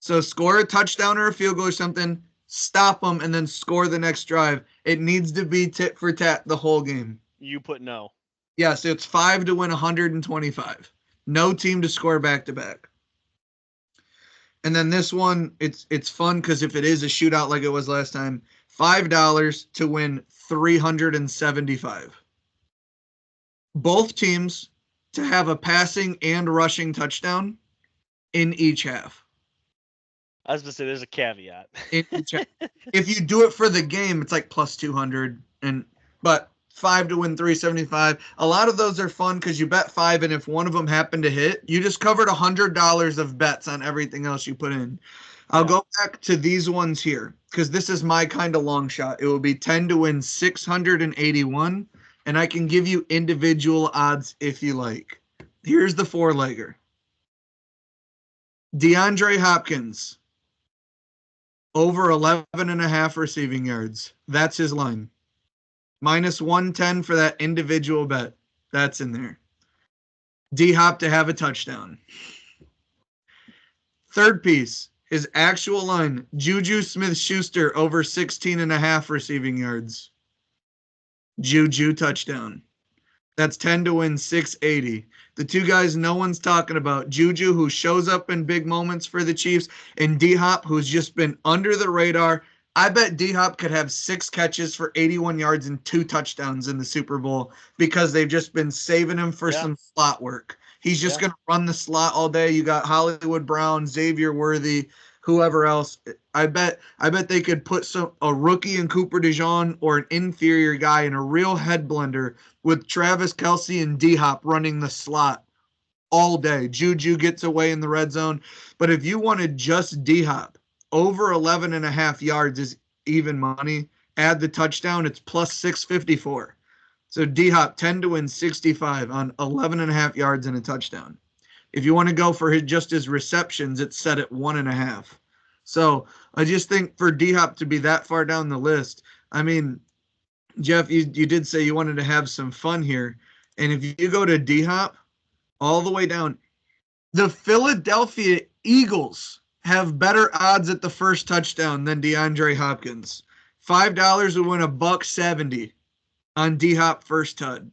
So score a touchdown or a field goal or something, stop them, and then score the next drive. It needs to be tit for tat the whole game. You put no. Yes, it's 5 to win 125. No team to score back-to-back. And then this one, it's fun because if it is a shootout like it was last time, $5 to win 375. Both teams to have a passing and rushing touchdown in each half. I was going to say, there's a caveat. If you do it for the game, it's like plus 200, but 5 to win 375. A lot of those are fun because you bet 5, and if one of them happened to hit, you just covered $100 of bets on everything else you put in. I'll go back to these ones here because this is my kind of long shot. It will be 10 to win 681, and I can give you individual odds if you like. Here's the 4-legger. DeAndre Hopkins, over 11.5 receiving yards. That's his line. Minus 110 for that individual bet. That's in there. D-Hop to have a touchdown. Third piece, his actual line. Juju Smith-Schuster over 16.5 receiving yards. Juju touchdown. That's 10 to win 680. The two guys no one's talking about. Juju, who shows up in big moments for the Chiefs, and D-Hop, who's just been under the radar. I bet D-Hop could have 6 catches for 81 yards and 2 touchdowns in the Super Bowl because they've just been saving him for some slot work. He's just going to run the slot all day. You got Hollywood Brown, Xavier Worthy, whoever else. I bet they could put a rookie in Cooper DeJean or an inferior guy in a real head blender with Travis Kelce and D-Hop running the slot all day. Juju gets away in the red zone. But if you wanted just D-Hop, over 11.5 yards is even money. Add the touchdown, it's plus 654. So D-Hop 10 to win 65 on 11.5 yards and a touchdown. If you want to go for just his receptions, it's set at 1.5. So I just think for D-Hop to be that far down the list, I mean, Jeff, you did say you wanted to have some fun here. And if you go to D-Hop all the way down, the Philadelphia Eagles have better odds at the first touchdown than DeAndre Hopkins. $5 would win $170 on D-Hop first TUD.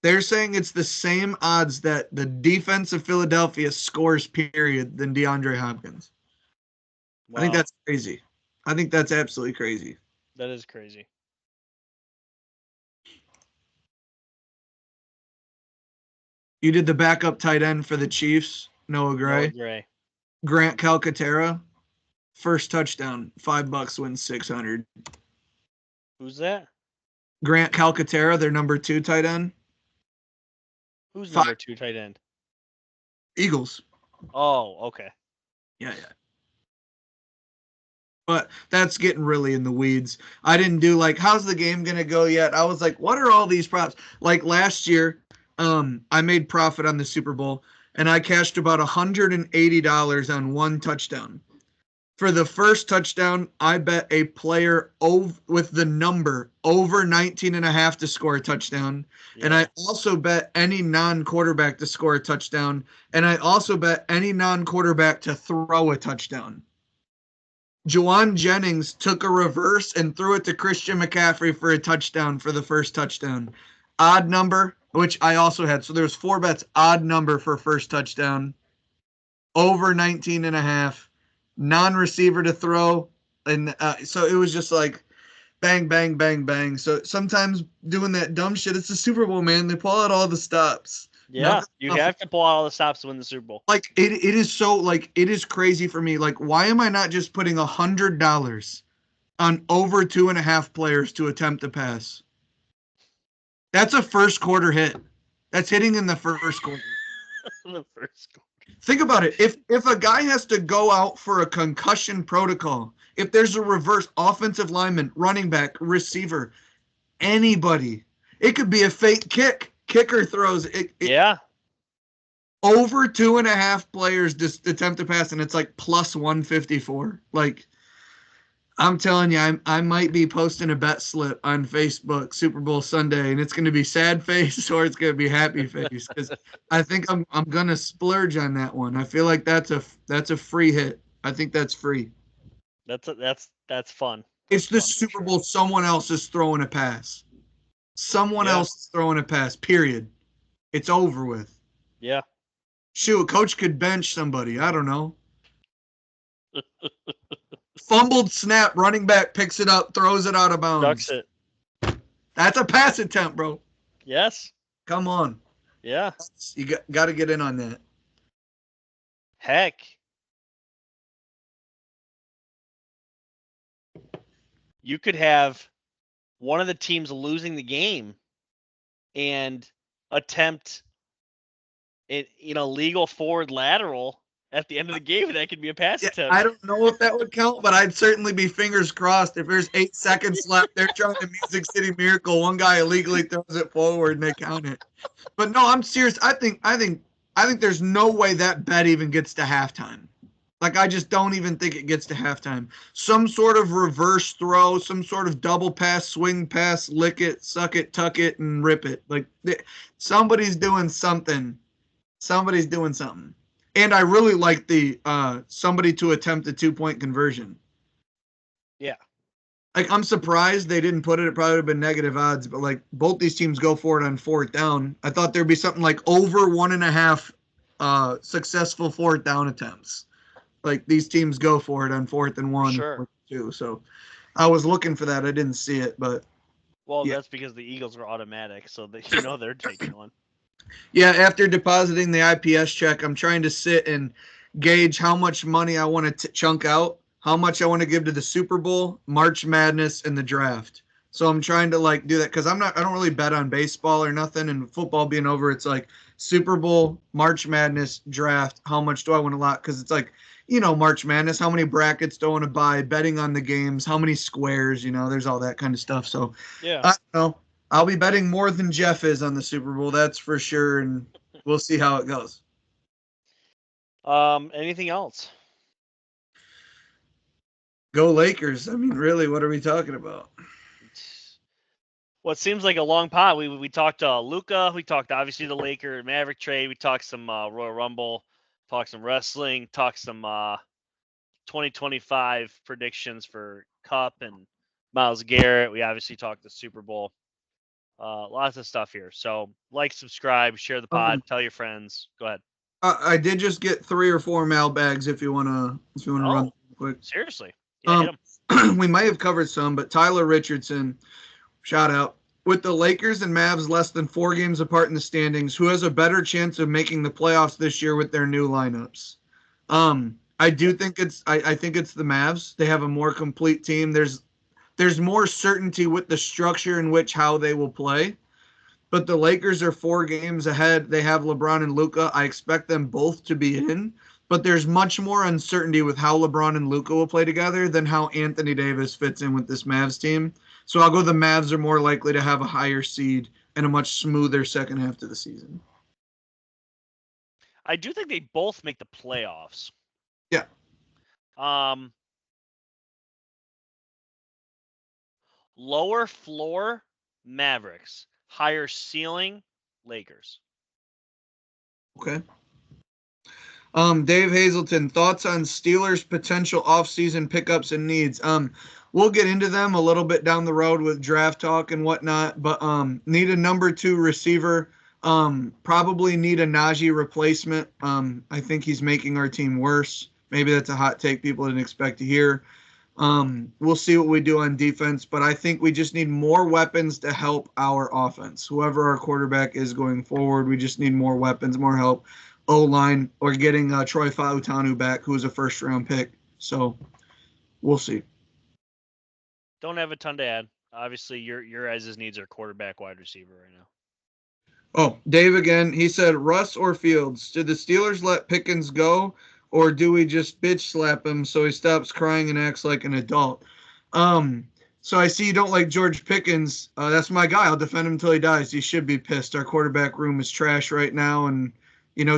They're saying it's the same odds that the defense of Philadelphia scores, period, than DeAndre Hopkins. Wow. I think that's crazy. I think that's absolutely crazy. That is crazy. You did the backup tight end for the Chiefs, Noah Noah Gray. Gray. Grant Calcaterra, first touchdown, $5 wins 600. Who's that? Grant Calcaterra, their number 2 tight end. Who's Five number 2 tight end? Eagles. Oh, okay. Yeah. But that's getting really in the weeds. I didn't do like, how's the game gonna go yet? I was like, what are all these props? Like last year, I made profit on the Super Bowl and I cashed about $180 on one touchdown. For the first touchdown, I bet a player with the number over 19.5 to score a touchdown. Yeah. And I also bet any non-quarterback to score a touchdown. And I also bet any non-quarterback to throw a touchdown. Juwan Jennings took a reverse and threw it to Christian McCaffrey for a touchdown for the first touchdown. Odd number, which I also had. So there's 4 bets, odd number for first touchdown, over 19.5. Non-receiver to throw, and so it was just like bang, bang, bang, bang. So sometimes doing that dumb shit, it's the Super Bowl, man. They pull out all the stops. Yeah, you have to pull out all the stops to win the Super Bowl. Like it is so like it is crazy for me. Like, why am I not just putting $100 on over 2.5 players to attempt to pass? That's a first quarter hit. That's hitting in the first quarter. The first quarter. Think about it. If a guy has to go out for a concussion protocol, if there's a reverse offensive lineman, running back, receiver, anybody, it could be a fake kick. Kicker throws it. Yeah. Over 2.5 players just attempt to pass, and it's like plus 154. Like, I'm telling you, I might be posting a bet slip on Facebook Super Bowl Sunday, and it's going to be sad face or it's going to be happy face, because I think I'm going to splurge on that one. I feel like that's a free hit. I think that's free. That's fun. It's the Super Bowl. Someone else is throwing a pass. Someone else is throwing a pass. Period. It's over with. Yeah. Shoot, a coach could bench somebody. I don't know. Fumbled snap, running back picks it up, throws it out of bounds. Ducks it. That's a pass attempt, bro. Yes. Come on. Yeah. You got to get in on that. Heck. You could have one of the teams losing the game and attempt it, legal forward lateral at the end of the game, and that could be a pass attempt. I don't know if that would count, but I'd certainly be fingers crossed. If there's 8 seconds left, they're trying to Music City Miracle. One guy illegally throws it forward and they count it. But no, I'm serious. I think there's no way that bet even gets to halftime. Like, I just don't even think it gets to halftime. Some sort of reverse throw, some sort of double pass, swing pass, lick it, suck it, tuck it, and rip it. Like, somebody's doing something. Somebody's doing something. And I really like the somebody to attempt a 2-point conversion. Yeah. Like, I'm surprised they didn't put it. It probably would have been negative odds, but like both these teams go for it on 4th down. I thought there'd be something like over 1.5 successful 4th down attempts. Like, these teams go for it on 4th and 1. Sure. 2. So I was looking for that. I didn't see it, but. Well, yeah. That's because the Eagles are automatic, so they're taking one. Yeah, after depositing the IPS check, I'm trying to sit and gauge how much money I want to chunk out, how much I want to give to the Super Bowl, March Madness, and the draft. So I'm trying to like do that because I don't really bet on baseball or nothing, and football being over, it's like Super Bowl, March Madness, draft. How much do I want to lock? Because it's like, March Madness, how many brackets do I want to buy, betting on the games, how many squares, there's all that kind of stuff. So yeah, I don't know. I'll be betting more than Jeff is on the Super Bowl, that's for sure, and we'll see how it goes. Anything else? Go Lakers. I mean, really, what are we talking about? Well, it seems like a long pod. We talked Luka. We talked, obviously, the Laker Maverick trade. We talked some Royal Rumble. Talked some wrestling. Talked some 2025 predictions for KUPP and Myles Garrett. We obviously talked the Super Bowl. Lots of stuff here. So like, subscribe, share the pod, tell your friends. Go ahead. I did just get 3 or 4 mailbags if you wanna run quick. Seriously. Yeah, hit 'em. We might have covered some, but Tyler Richardson, shout out. with the Lakers and Mavs less than 4 games apart in the standings, who has a better chance of making the playoffs this year with their new lineups? I do think I think it's the Mavs. They have a more complete team. There's more certainty with the structure in which how they will play. But the Lakers are 4 games ahead. They have LeBron and Luka. I expect them both to be in, but there's much more uncertainty with how LeBron and Luka will play together than how Anthony Davis fits in with this Mavs team. So I'll go the Mavs are more likely to have a higher seed and a much smoother second half to the season. I do think they both make the playoffs. Yeah. Lower floor, Mavericks. Higher ceiling, Lakers. Okay. Dave Hazelton, thoughts on Steelers' potential offseason pickups and needs? We'll get into them a little bit down the road with draft talk and whatnot, but need a number 2 receiver. Probably need a Najee replacement. I think he's making our team worse. Maybe that's a hot take people didn't expect to hear. We'll see what we do on defense, but I think we just need more weapons to help our offense. Whoever our quarterback is going forward, we just need more weapons, more help. O-line or getting Troy Fautanu back, who was a first-round pick. So we'll see. Don't have a ton to add. Obviously, your guys' needs are quarterback, wide receiver right now. Oh, Dave again. He said, Russ or Fields? Did the Steelers let Pickens go, or do we just bitch slap him so he stops crying and acts like an adult? So I see you don't like George Pickens. That's my guy. I'll defend him until he dies. He should be pissed. Our quarterback room is trash right now, and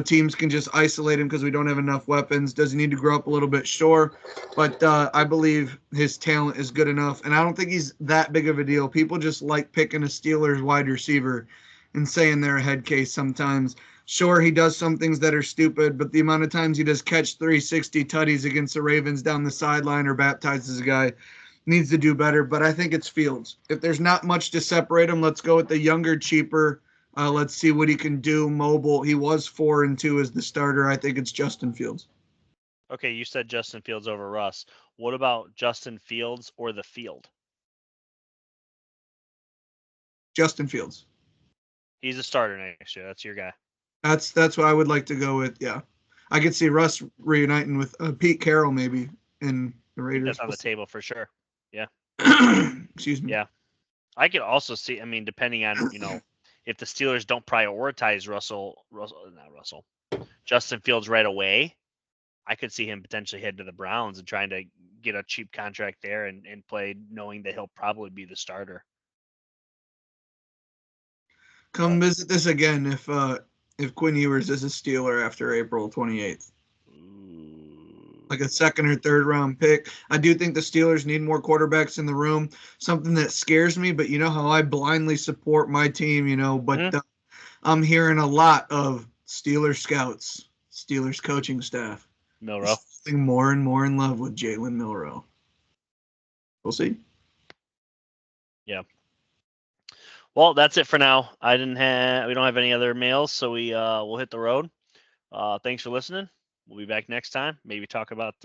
teams can just isolate him because we don't have enough weapons. Does he need to grow up a little bit? Sure. But I believe his talent is good enough, and I don't think he's that big of a deal. People just like picking a Steelers wide receiver and saying they're a head case sometimes. Sure, he does some things that are stupid, but the amount of times he does catch 360 tutties against the Ravens down the sideline or baptizes a guy needs to do better. But I think it's Fields. If there's not much to separate him, let's go with the younger, cheaper. Let's see what he can do. Mobile. He was 4-2 as the starter. I think it's Justin Fields. Okay, you said Justin Fields over Russ. What about Justin Fields or the field? Justin Fields. He's a starter next year. That's your guy. That's what I would like to go with. Yeah, I could see Russ reuniting with Pete Carroll maybe in the Raiders. That's on the table for sure. Yeah. Excuse me. Yeah, I could also see. I mean, depending on if the Steelers don't prioritize Justin Fields right away, I could see him potentially head to the Browns and trying to get a cheap contract there and play knowing that he'll probably be the starter. Come visit this again if Quinn Ewers is a Steeler after April 28th. Like a second or third round pick. I do think the Steelers need more quarterbacks in the room. Something that scares me, but you know how I blindly support my team, but I'm hearing a lot of Steelers scouts, Steelers coaching staff. Milroe. Falling more and more in love with Jalen Milroe. We'll see. Yeah. Well, that's it for now. We don't have any other mails, so we'll hit the road. Thanks for listening. We'll be back next time. Maybe talk about